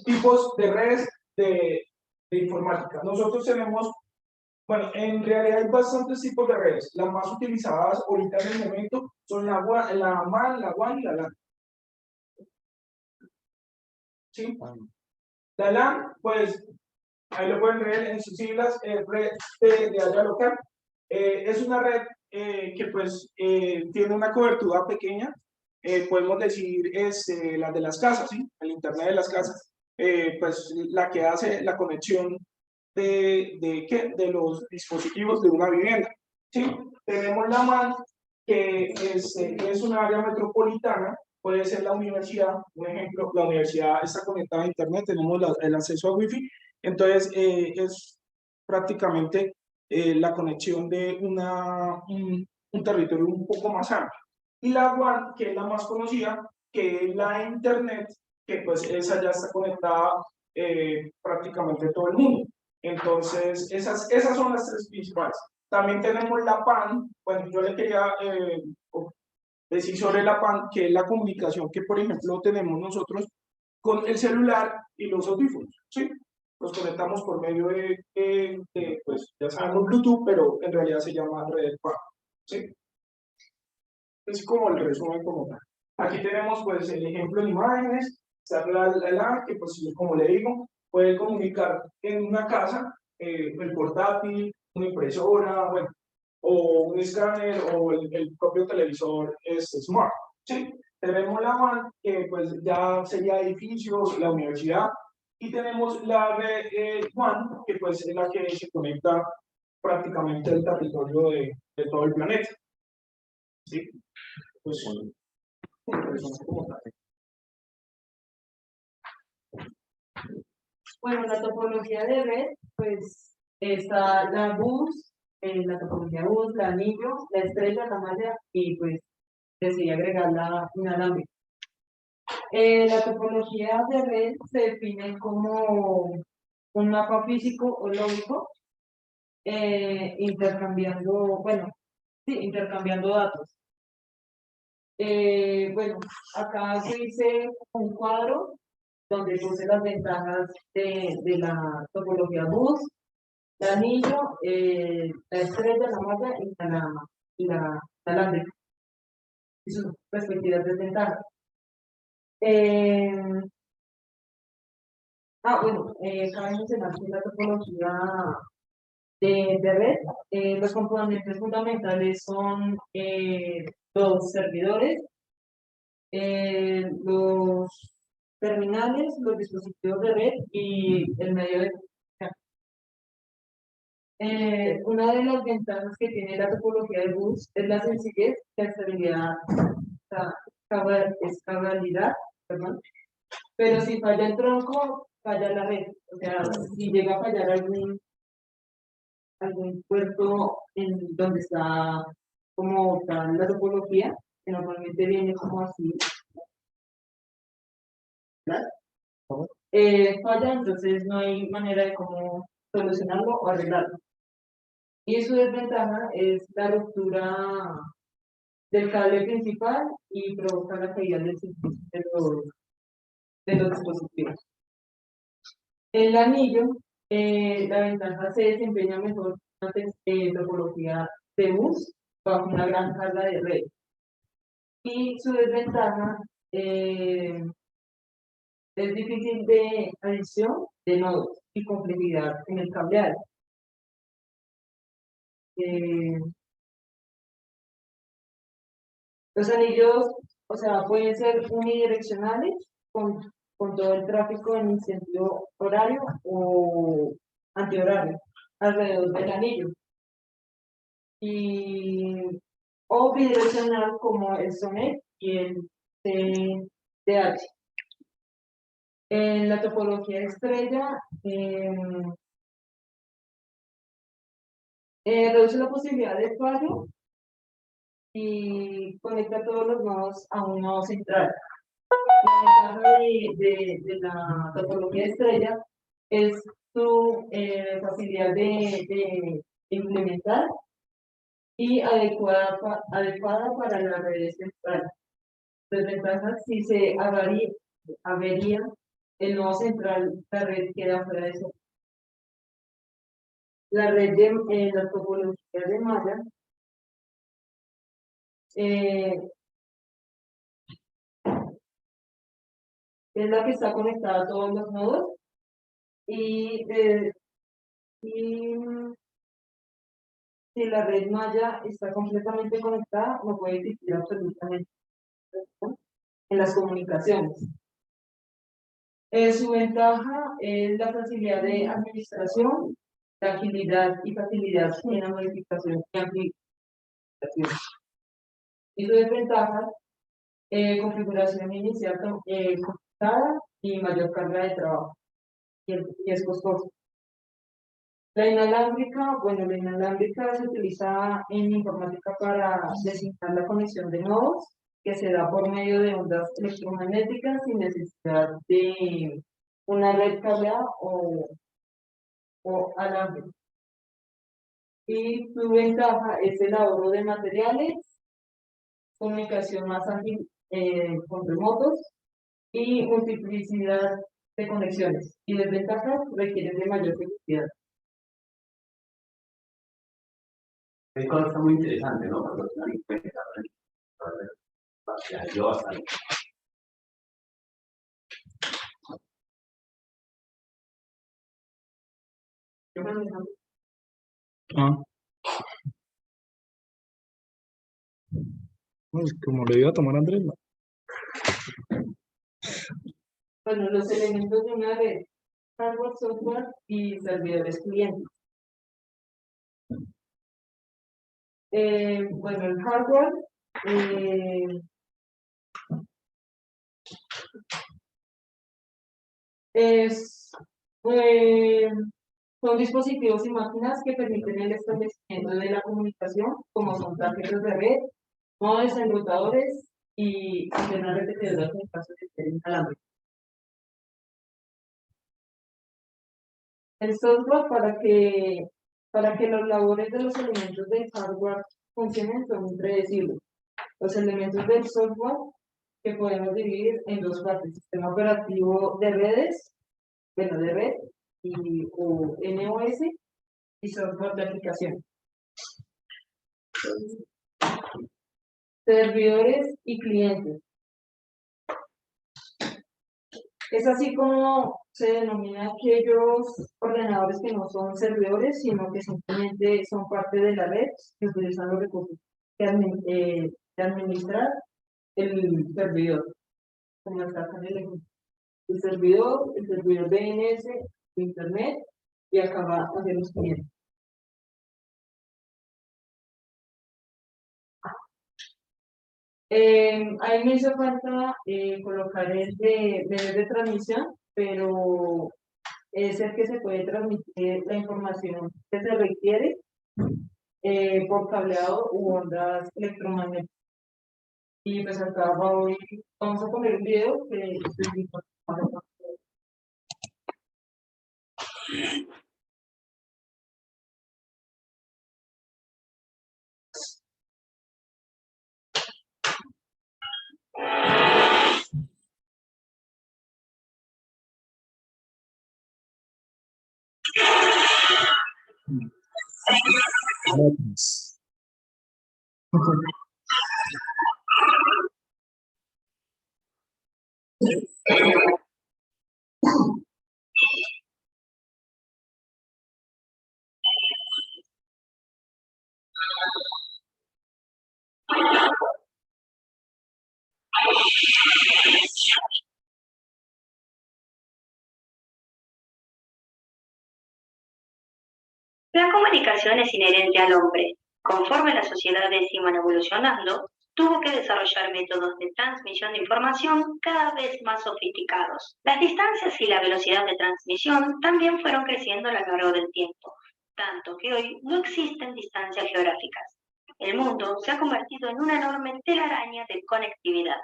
Tipos de redes de informática. Nosotros tenemos, bueno, en realidad hay bastantes tipos de redes. Las más utilizadas ahorita en el momento son la MAN, la WAN y la LAN. ¿Sí? La LAN, pues, ahí lo pueden ver en sus siglas, red de área local. Es una red que pues tiene una cobertura pequeña, podemos decir es la de las casas, ¿sí? El internet de las casas, pues la que hace la conexión de los dispositivos de una vivienda, ¿sí? Tenemos la MAN, que es una área metropolitana, puede ser la universidad, un ejemplo, la universidad está conectada a internet, tenemos el acceso a wifi, entonces es prácticamente la conexión de un territorio un poco más amplio. Y la WAN, que es la más conocida, que es la internet, que pues esa ya está conectada prácticamente todo el mundo. Entonces, esas son las tres principales. También tenemos la PAN, bueno, yo le quería decir sobre la PAN, que es la comunicación que, por ejemplo, tenemos nosotros con el celular y los audífonos, ¿sí? Los conectamos por medio pues, ya sabemos Bluetooth, pero en realidad se llama red PAN, ¿sí? Es como el resumen como tal. Aquí tenemos, pues, el ejemplo en imágenes, está la que, pues, como le digo, puede comunicar en una casa, el portátil, una impresora, bueno, o un escáner, o el propio televisor es smart, ¿sí? Tenemos la WAN, que pues ya sería edificios, la universidad, y tenemos la WAN, que pues es la que se conecta prácticamente al territorio de todo el planeta, ¿sí? Pues, como tal. Bueno, la topología de red, pues está la bus, la topología bus, la anillo, la estrella, la malla y pues decidí agregar la inalámbrica. La topología de red se define como un mapa físico o lógico intercambiando, bueno, sí, intercambiando datos. Bueno, acá se dice un cuadro donde puse las ventanas de la topología bus, el anillo, la estrella, la malla y la alámbrica, y sus respectivas desventajas. Bueno, cabe mencionar que la topología de red, los componentes fundamentales son los servidores, los terminales, los dispositivos de red y el medio de comunicación. Una de las ventajas que tiene la topología de bus es la sencillez, flexibilidad, escalabilidad, perdón. Pero si falla el tronco, falla la red. O sea, si llega a fallar algún puerto en donde está como tal la topología, que normalmente viene como así, ¿verdad? Falla, entonces no hay manera de cómo solucionarlo o arreglarlo. Y su desventaja es la ruptura del cable principal y provoca la caída del circuito de los dispositivos. El anillo, la ventaja se desempeña mejor en topología de bus bajo una gran carga de red. Y su desventaja es difícil de adición de nodos y complejidad en el cableado. Los anillos, o sea, pueden ser unidireccionales con todo el tráfico en sentido horario o antihorario alrededor del anillo. O bidireccional como el SONET y el CDH. En la topología estrella, reduce la posibilidad de fallo y conecta todos los nodos a un nodo central. La ventaja de la topología estrella es su facilidad de implementar y adecuada para las redes centrales. Desventajas: si se avería el nodo central, la red queda fuera de eso. La red de la topología de malla es la que está conectada a todos los nodos y si la red malla está completamente conectada, no puede existir absolutamente en las comunicaciones. Su ventaja es la facilidad de administración, la agilidad y facilidad en la modificación y amplificación. Y su desventaja, configuración inicial complicada y mayor carga de trabajo, y es costoso. La inalámbrica, bueno, la inalámbrica se utiliza en informática para designar la conexión de nodos, que se da por medio de ondas electromagnéticas sin necesidad de una red cableada o alambre. Y su ventaja es el ahorro de materiales, comunicación más ágil con remotos y multiplicidad de conexiones. Y desventajas requieren de mayor seguridad. Es una cosa muy interesante, ¿no? Cuando se dan cuenta, yo bastante. Pues como le iba a tomar a Andrés, ¿no? Bueno, los elementos de una red: hardware, software y servidores clientes. Bueno, el hardware son dispositivos y máquinas que permiten el establecimiento de la comunicación, como son tarjetas de red, modems enrutadores y antenas repetidoras en caso de ser inalámbrico. El software, para que los labores de los elementos del hardware funcionen, son impredecibles. Los elementos del software, que podemos dividir en dos partes: sistema operativo de redes, bueno, de red, o NOS, y software de aplicación. Servidores y clientes. Es así como se denomina aquellos ordenadores que no son servidores, sino que simplemente son parte de la red que utilizan los recursos de administrar el servidor, como está acá en el ejemplo. El servidor DNS, Internet, y acaba de los clientes. Ahí me hizo falta colocar el de transmisión, pero es el que se puede transmitir la información que se requiere por cableado u ondas electromagnéticas. Y pues acá vamos a poner un video que explica. Otros. La comunicación es inherente al hombre. Conforme las sociedades iban evolucionando, tuvo que desarrollar métodos de transmisión de información cada vez más sofisticados. Las distancias y la velocidad de transmisión también fueron creciendo a lo largo del tiempo, tanto que hoy no existen distancias geográficas. El mundo se ha convertido en una enorme telaraña de conectividad.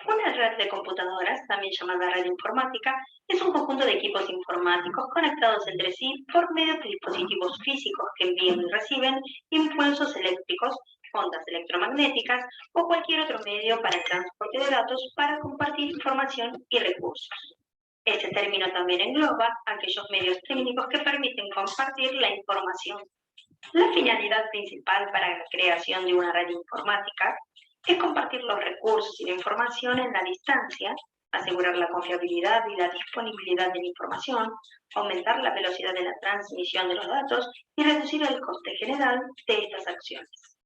Una red de computadoras, también llamada red informática, es un conjunto de equipos informáticos conectados entre sí por medio de dispositivos físicos que envían y reciben impulsos eléctricos, ondas electromagnéticas o cualquier otro medio para el transporte de datos para compartir información y recursos. Este término también engloba aquellos medios técnicos que permiten compartir la información. La finalidad principal para la creación de una red informática es compartir los recursos y la información en la distancia, asegurar la confiabilidad y la disponibilidad de la información, aumentar la velocidad de la transmisión de los datos y reducir el coste general de estas acciones.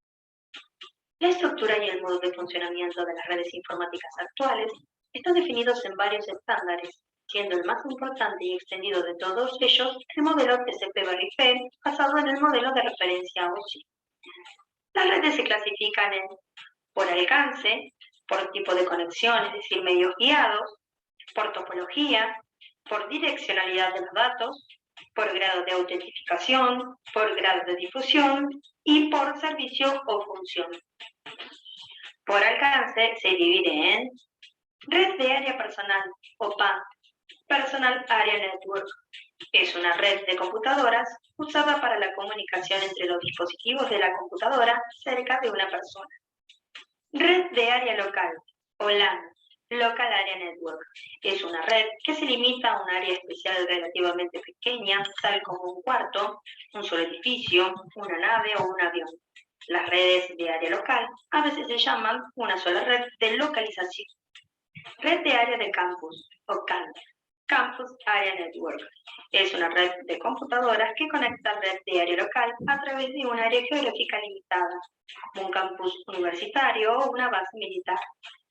La estructura y el modo de funcionamiento de las redes informáticas actuales están definidos en varios estándares, siendo el más importante y extendido de todos ellos el modelo TCP/IP basado en el modelo de referencia OSI. Las redes se clasifican por alcance, por tipo de conexión, es decir, medios guiados, por topología, por direccionalidad de los datos, por grado de autentificación, por grado de difusión y por servicio o función. Por alcance se divide en red de área personal o PAN, Personal Area Network. Es una red de computadoras usada para la comunicación entre los dispositivos de la computadora cerca de una persona. Red de área local, o LAN, Local Area Network. Es una red que se limita a un área especial relativamente pequeña, tal como un cuarto, un solo edificio, una nave o un avión. Las redes de área local a veces se llaman una sola red de localización. Red de área de campus, o CAN, Campus Area Network. Es una red de computadoras que conecta red de área local a través de un área geográfica limitada, un campus universitario o una base militar.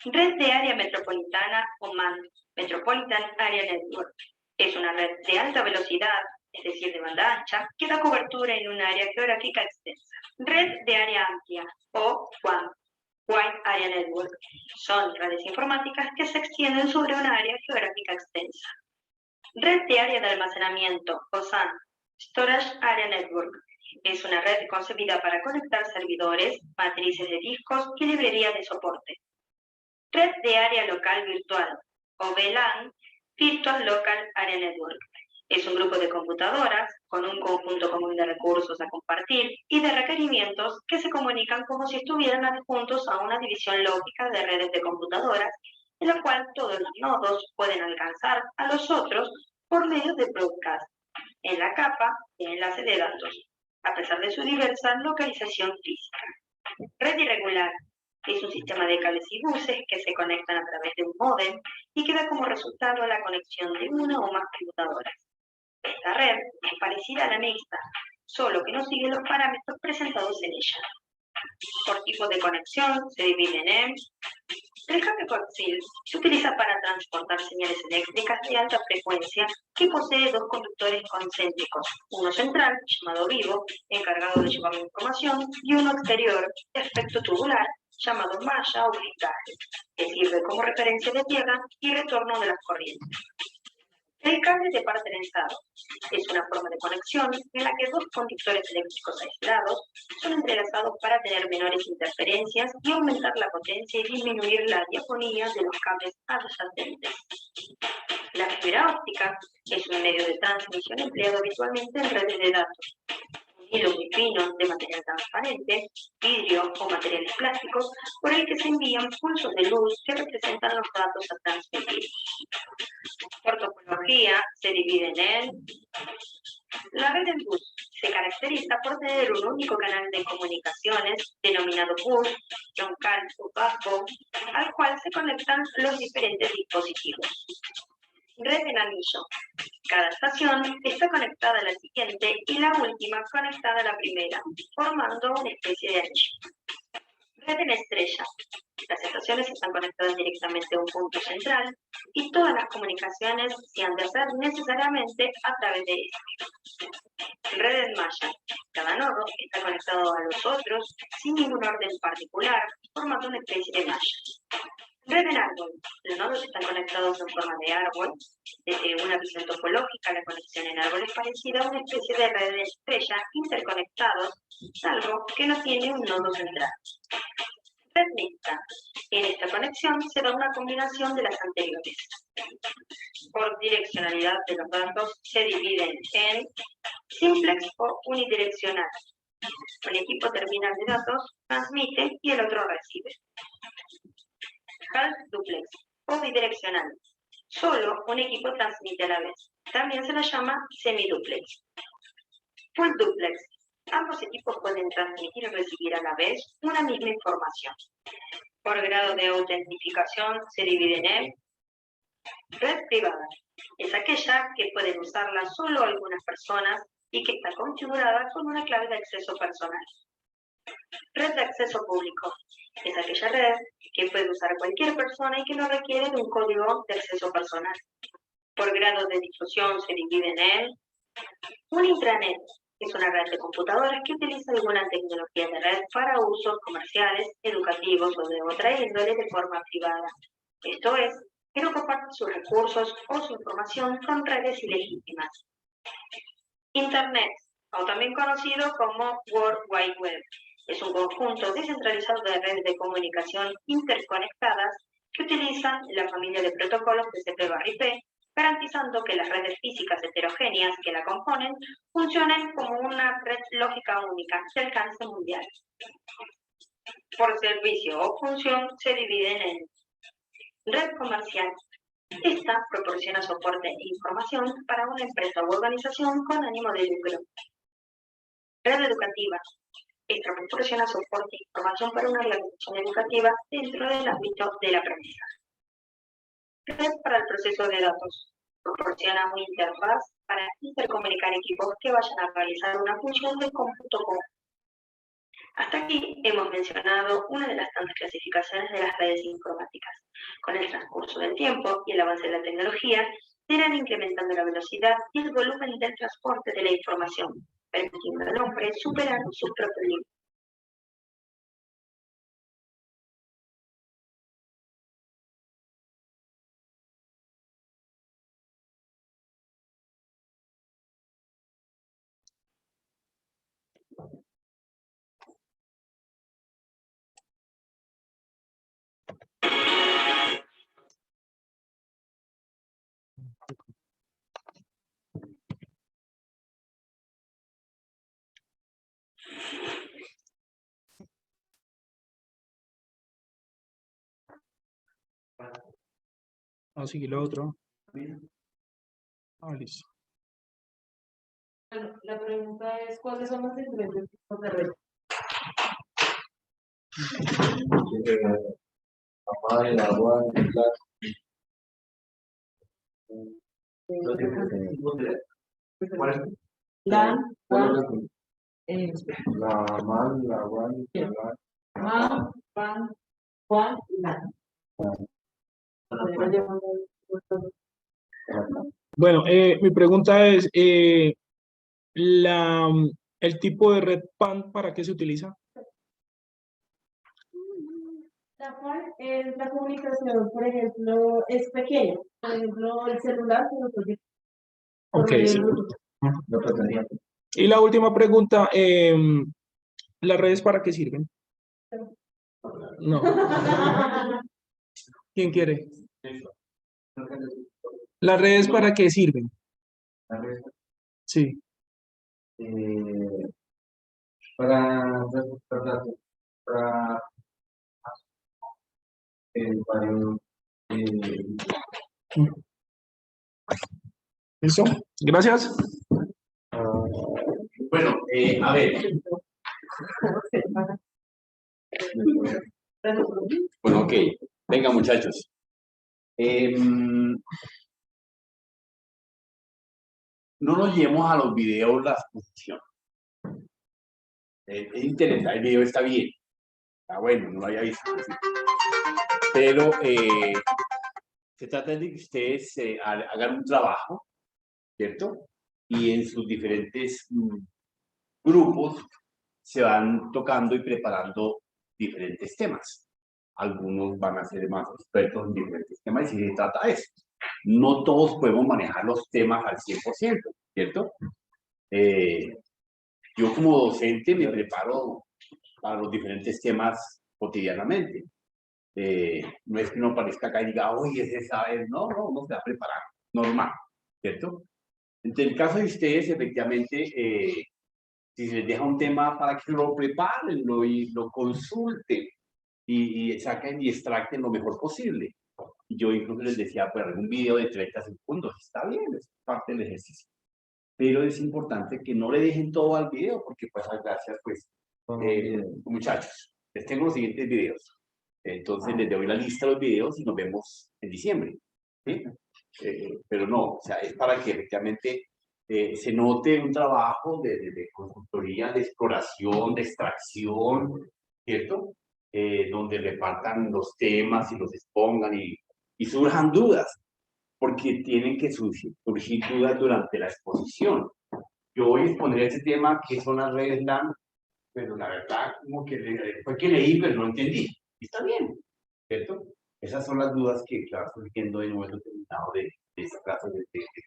Red de área metropolitana o MAN, Metropolitan Area Network. Es una red de alta velocidad, es decir, de banda ancha, que da cobertura en un área geográfica extensa. Red de área amplia o WAN, Wide Area Network. Son redes informáticas que se extienden sobre una área geográfica extensa. Red de área de almacenamiento, o SAN, Storage Area Network. Es una red concebida para conectar servidores, matrices de discos y librerías de soporte. Red de área local virtual, o VLAN, Virtual Local Area Network. Es un grupo de computadoras con un conjunto común de recursos a compartir y de requerimientos que se comunican como si estuvieran adjuntos a una división lógica de redes de computadoras, en la cual todos los nodos pueden alcanzar a los otros por medio de broadcast, en la capa de enlace de datos, a pesar de su diversa localización física. Red irregular es un sistema de cables y buses que se conectan a través de un módem y que da como resultado la conexión de una o más computadoras. Esta red es parecida a la mixta, solo que no sigue los parámetros presentados en ella. Por tipo de conexión se dividen en... El cable coaxial se utiliza para transportar señales eléctricas de alta frecuencia que posee dos conductores concéntricos, uno central, llamado vivo, encargado de llevar la información, y uno exterior, de efecto tubular, llamado malla o blindaje, que sirve como referencia de tierra y retorno de las corrientes. El cable de par trenzado es una forma de conexión en la que dos conductores eléctricos aislados son entrelazados para tener menores interferencias y aumentar la potencia y disminuir la diafonía de los cables adyacentes. La fibra óptica es un medio de transmisión empleado habitualmente en redes de datos. Un hilo muy fino de material transparente, vidrio o materiales plásticos por el que se envían pulsos de luz que representan los datos a transmitir. Por topología se divide en la red en bus. Se caracteriza por tener un único canal de comunicaciones denominado bus, troncal o bajo, al cual se conectan los diferentes dispositivos. Red en anillo. Cada estación está conectada a la siguiente y la última conectada a la primera, formando una especie de anillo. Red en estrella. Las estaciones están conectadas directamente a un punto central y todas las comunicaciones se han de hacer necesariamente a través de este. Red en malla. Cada nodo está conectado a los otros sin ningún orden particular, formando una especie de malla. Red en árbol. Los nodos están conectados en forma de árbol. Desde una visión topológica, la conexión en árbol es parecida a una especie de red de estrella interconectados, salvo que no tiene un nodo central. Red mixta. En esta conexión se da una combinación de las anteriores. Por direccionalidad de los datos se dividen en simplex o unidireccional. Un equipo terminal de datos transmite y el otro recibe. Half duplex o bidireccional. Solo un equipo transmite a la vez. También se la llama semiduplex. Full duplex. Ambos equipos pueden transmitir y recibir a la vez una misma información. Por grado de autentificación se dividen en red privada. Es aquella que pueden usarla solo algunas personas y que está configurada con una clave de acceso personal. Red de acceso público. Es aquella red que puede usar cualquier persona y que no requiere de un código de acceso personal. Por grado de difusión se dividen en un intranet. Es una red de computadoras que utiliza alguna tecnología de red para usos comerciales, educativos o de otra índole de forma privada. Esto es, que no comparte sus recursos o su información con redes ilegítimas. Internet, o también conocido como World Wide Web, es un conjunto descentralizado de redes de comunicación interconectadas que utilizan la familia de protocolos TCP/IP, garantizando que las redes físicas heterogéneas que la componen funcionen como una red lógica única de alcance mundial. Por servicio o función se dividen en red comercial. Esta proporciona soporte e información para una empresa u organización con ánimo de lucro. Red educativa. Esta proporciona soporte e información para una organización educativa dentro del ámbito del aprendizaje. Red para el proceso de datos. Proporciona una interfaz para intercomunicar equipos que vayan a realizar una función de cómputo común. Hasta aquí hemos mencionado una de las tantas clasificaciones de las redes informáticas. Con el transcurso del tiempo y el avance de la tecnología, se irán incrementando la velocidad y el volumen del transporte de la información, permitiendo al hombre superar sus propios límites. Así que lo otro. Listo. Bueno, la pregunta es, ¿cuáles son los diferentes tipos de red? LAN, WAN, La MAN, la WAN, la LAN. MAN, WAN, WAN y LAN. Bueno, mi pregunta es, el tipo de red PAN, ¿para qué se utiliza? La cual es la comunicación, por ejemplo, es pequeña. Por ejemplo, el celular que nosotros Ok, sí. No pretendía. Y la última pregunta, ¿las redes para qué sirven? No. ¿Quién quiere? ¿Las redes para qué sirven? La red, Sí. para recuperar datos, para para ¿Listo? Gracias. Bueno, a ver. Bueno, ok. Venga, muchachos. No nos llevemos a los videos la exposición. Es interesante, el video está bien. Está bueno, no lo había visto. Pero se trata de que ustedes hagan un trabajo, ¿cierto? Y en sus diferentes grupos se van tocando y preparando diferentes temas. Algunos van a ser más expertos en diferentes temas y se trata de eso. No todos podemos manejar los temas al 100%, ¿cierto? Yo como docente me preparo para los diferentes temas cotidianamente. No es que uno parezca acá y diga, oye, ese sabe. No, uno se va a preparar, normal, ¿cierto? Entonces, en el caso de ustedes, efectivamente, si se les deja un tema para que lo preparen y lo consulten y saquen y extracten lo mejor posible. Yo incluso les decía, pues algún video de 30 segundos, está bien, es parte del ejercicio. Pero es importante que no le dejen todo al video, porque pues gracias, pues, muchachos, les tengo los siguientes videos. Entonces les doy la lista de los videos y nos vemos en diciembre. ¿Sí? Pero no, o sea, es para que efectivamente se note un trabajo de consultoría, de exploración, de extracción, ¿cierto? Donde repartan los temas y los expongan y surjan dudas, porque tienen que surgir dudas durante la exposición. Yo voy a exponer este tema que son las redes LAN, pero la verdad, como que fue que leí, pero no entendí. Y está bien, ¿cierto? Esas son las dudas que van surgiendo en un momento determinado de esta clase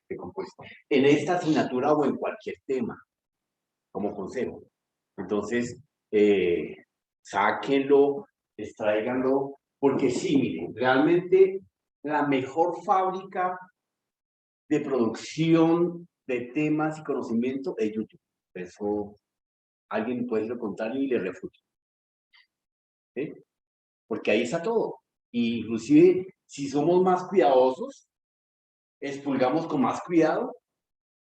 de compuesto. En esta asignatura o en cualquier tema, como consejo. Entonces, sáquenlo, extráiganlo, porque sí, miren, realmente la mejor fábrica de producción de temas y conocimiento es YouTube. Eso alguien puede lo contrario y le refuta. ¿Sí? Porque ahí está todo. Y inclusive, si somos más cuidadosos, expulgamos con más cuidado,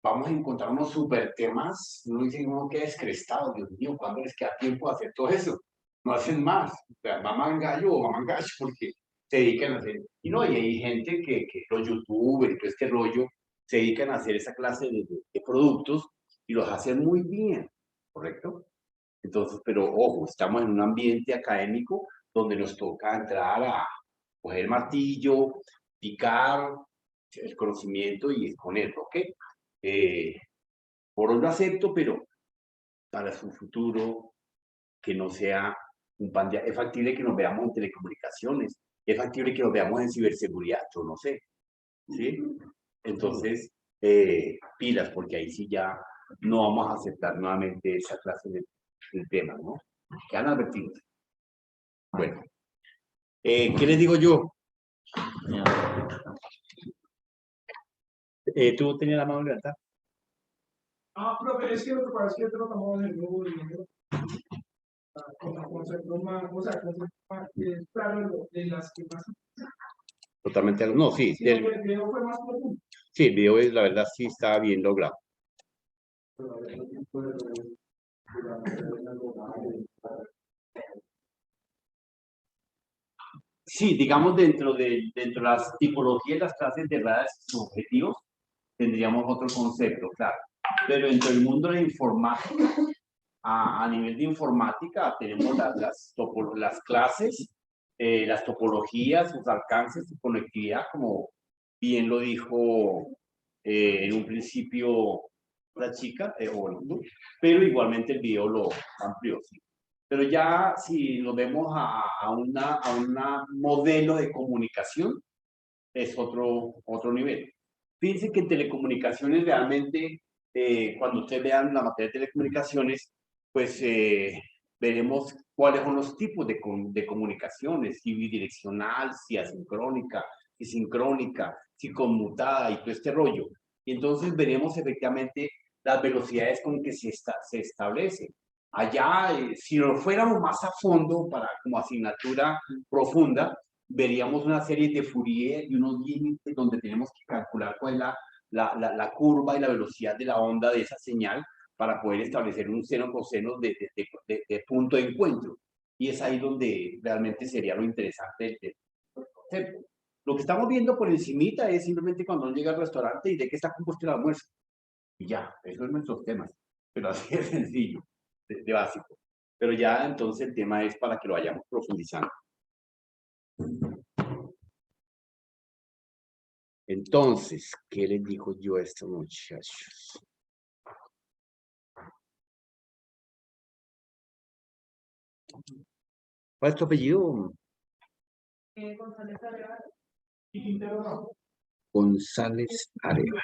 vamos a encontrar unos super temas. No dicen uno que descrestado, Dios mío, ¿cuándo les queda tiempo de hacer todo eso? No hacen más. O sea, maman gallo o maman gallo porque se dedican a hacer. Y no, y hay gente que los youtubers y todo este rollo se dedican a hacer esa clase de productos y los hacen muy bien, ¿correcto? Entonces, pero ojo, estamos en un ambiente académico donde nos toca entrar a coger el martillo, picar el conocimiento y exponerlo, ¿ok? Por hoy lo acepto, pero para su futuro, que no sea un pan de... Es factible que nos veamos en telecomunicaciones, es factible que nos veamos en ciberseguridad, yo no sé, ¿sí? Entonces, pilas, porque ahí sí ya no vamos a aceptar nuevamente esa clase de temas, ¿no? Quedan advertidos. Bueno, ¿qué les digo yo? ¿Tú tenías la mano levantada? Profe, es que lo que pasa es que tratamos de nuevo con conceptos más, o sea, conceptos más claros de las que más. Totalmente, no, sí. Sí, el video fue más profundo. Sí, el video, la verdad, sí está bien logrado. Sí, digamos, dentro de las tipologías, las clases de redes y objetivos, tendríamos otro concepto, claro. Pero dentro del mundo de la informática, a nivel de informática, tenemos las clases, las topologías, sus alcances, su conectividad, como bien lo dijo en un principio la chica, pero igualmente el video lo amplió, sí. Pero ya si lo vemos a una modelo de comunicación, es otro nivel. Fíjense que en telecomunicaciones realmente, cuando ustedes vean la materia de telecomunicaciones, pues veremos cuáles son los tipos de comunicaciones, si bidireccional, si asincrónica, si sincrónica, si conmutada y todo este rollo. Y entonces veremos efectivamente las velocidades con que se establece. Allá, si nos fuéramos más a fondo, como asignatura profunda, veríamos una serie de Fourier y unos límites donde tenemos que calcular cuál es la curva y la velocidad de la onda de esa señal para poder establecer un seno coseno de punto de encuentro. Y es ahí donde realmente sería lo interesante del concepto. Lo que estamos viendo por encimita es simplemente cuando uno llega al restaurante y de qué está compuesto el almuerzo. Y ya, eso es nuestros temas. Pero así es sencillo, de básico. Pero ya entonces el tema es para que lo vayamos profundizando. Entonces, ¿qué les dijo yo a estos muchachos? ¿Cuál es tu apellido? González Arevalo. Y Quintero no. González Arevalo.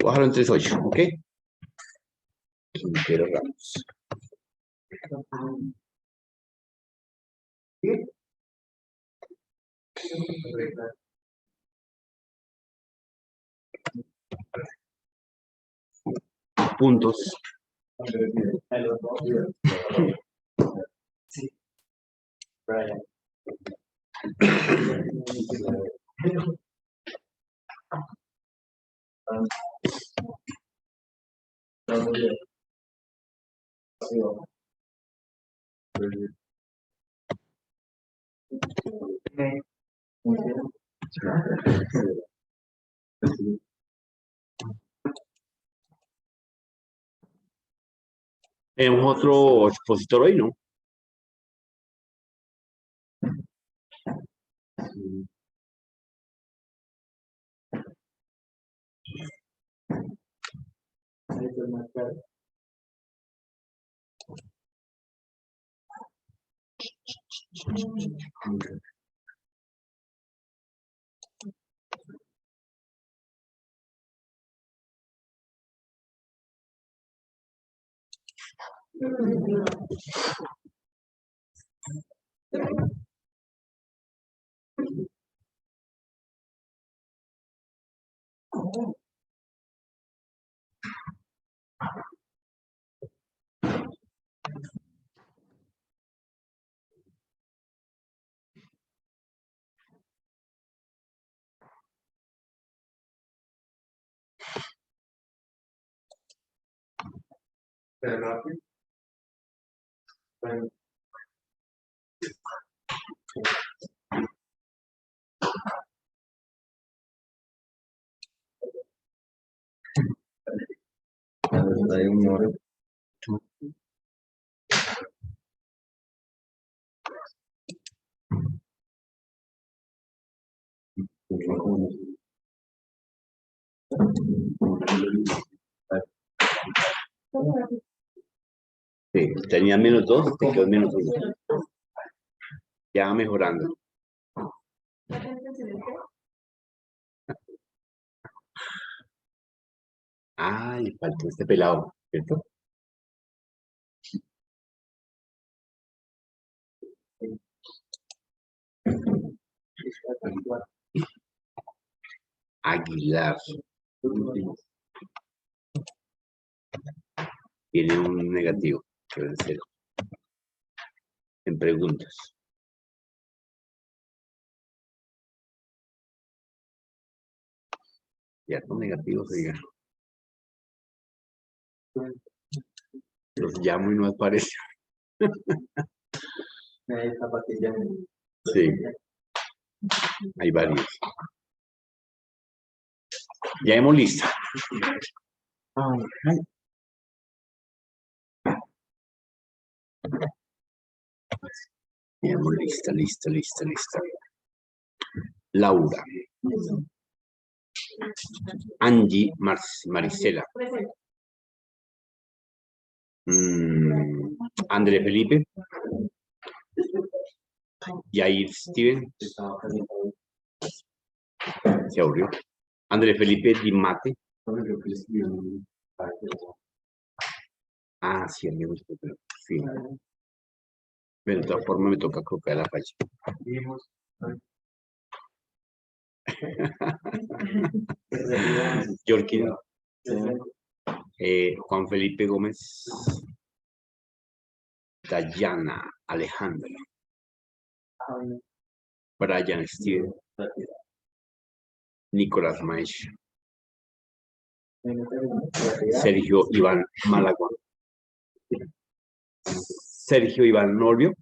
Bájalo en 3.8, ¿ok? Quintero Ramos. ¿Sí? Puntos. Sí. Brian. Tenemos otro expositor hoy, ¿no? Hay un número. Sí, tenía -2, te quedó -1. Ya va mejorando. Ah, le faltó este pelado, ¿cierto? Aguilar. Tiene un negativo, que es 0. En preguntas. Ya con negativos, diga. Los llamo y no aparece. Sí. Hay varios. Ya hemos listo. Ya hemos lista. Laura. Angie Maricela. André Felipe. Yair Steven. Se abrió. André Felipe Di Mate. Ah, sí, amigo. Sí. Pero de todas formas me toca copiar la fecha. Yorkin. Juan Felipe Gómez. Dayana Alejandra. Brian Steven. Nicolás Maesh. Sergio Iván Malagón. Sergio Iván Novio.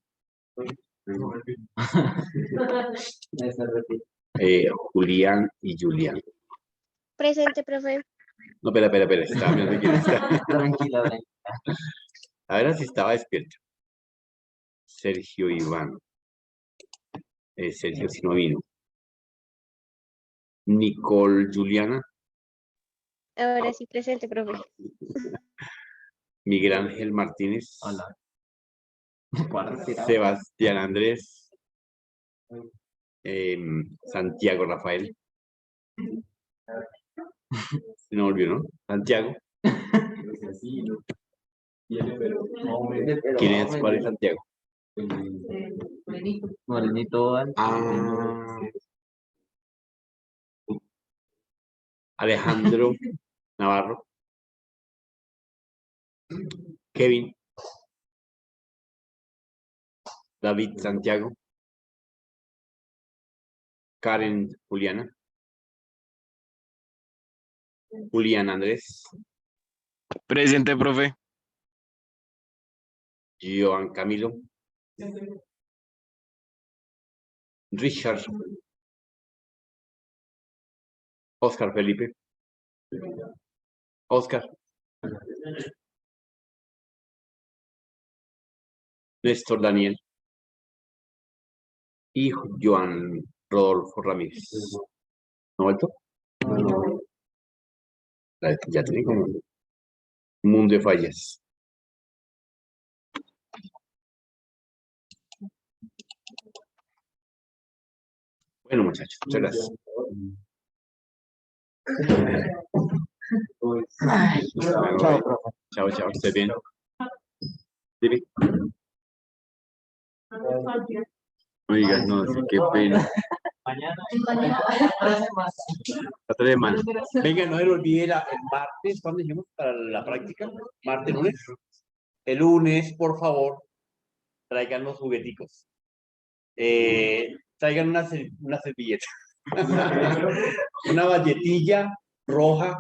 Julián y Julián. Presente, profe. No, espera. Estaba mirando quién está. Tranquila. A ver si estaba despierto. Sergio Iván. Sergio si no vino. Nicole Juliana. Ahora sí, presente, profe. Miguel Ángel Martínez. Hola. Sebastián Andrés. Santiago Rafael. No volvió, ¿no? Santiago. ¿Quién es? ¿Cuál es Santiago? Morenito. Ah. Alejandro Navarro. Kevin. David Santiago. Karen Juliana. Julián Andrés. Presente, profe. Joan Camilo. Richard. Oscar Felipe. Oscar. Néstor Daniel. Y Joan Rodolfo Ramírez. ¿No ha vuelto? Ya tiene como un mundo de fallas. Bueno, muchachos, muchas gracias. Chao, profe. Chao, esté bien. Dime. No digas, no, sí, qué pena. La 3 de mayo. Venga, no se le olvide el martes, ¿cuándo dijimos para la práctica? Martes, lunes. El lunes, por favor, traigan los jugueticos. Traigan una servilleta. Una galletilla roja.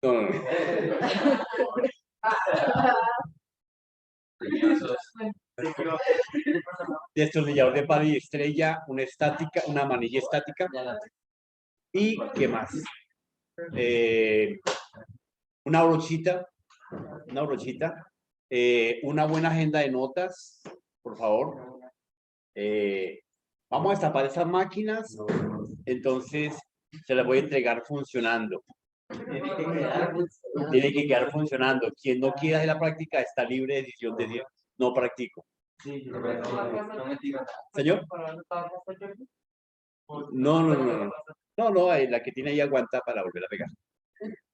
No. Destornillador de palo y estrella, una estática, una manilla estática. ¿Y qué más? Una brochita. Una buena agenda de notas, por favor. Vamos a destapar esas máquinas. Entonces, se las voy a entregar funcionando. Tiene que quedar funcionando. Quien no quiera hacer la práctica está libre de decisión de decir, no practico. ¿Señor? No, la que tiene ahí aguanta para volver a pegar.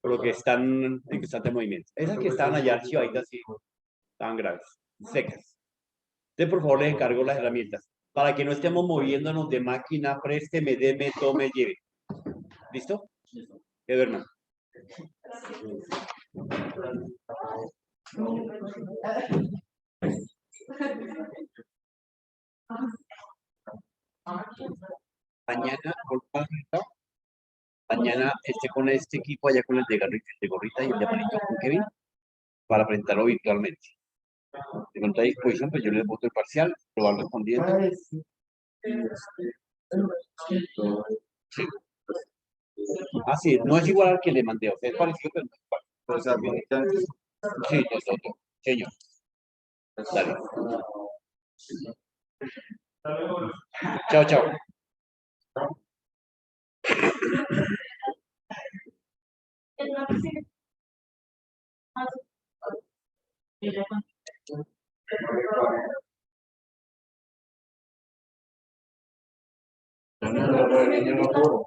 Por lo que están en constante movimiento. Esas que estaban allá archivaditas sí, estaban graves, secas. Entonces, por favor, les encargo las herramientas. Para que no estemos moviéndonos de máquina, présteme, deme, tome, lleve. ¿Listo? Que duerman. Mañana esté con este equipo allá con el de Gorrita y el de Amarillo con Kevin para presentarlo virtualmente. De contra disposición, pues yo les voto el parcial, lo van respondiendo. Sí. Ah, sí, no es igual al que le mandé, o sea, es parecido, pero no es igual. Sí, nosotros, señor. Dale. Chao. el niño no corre.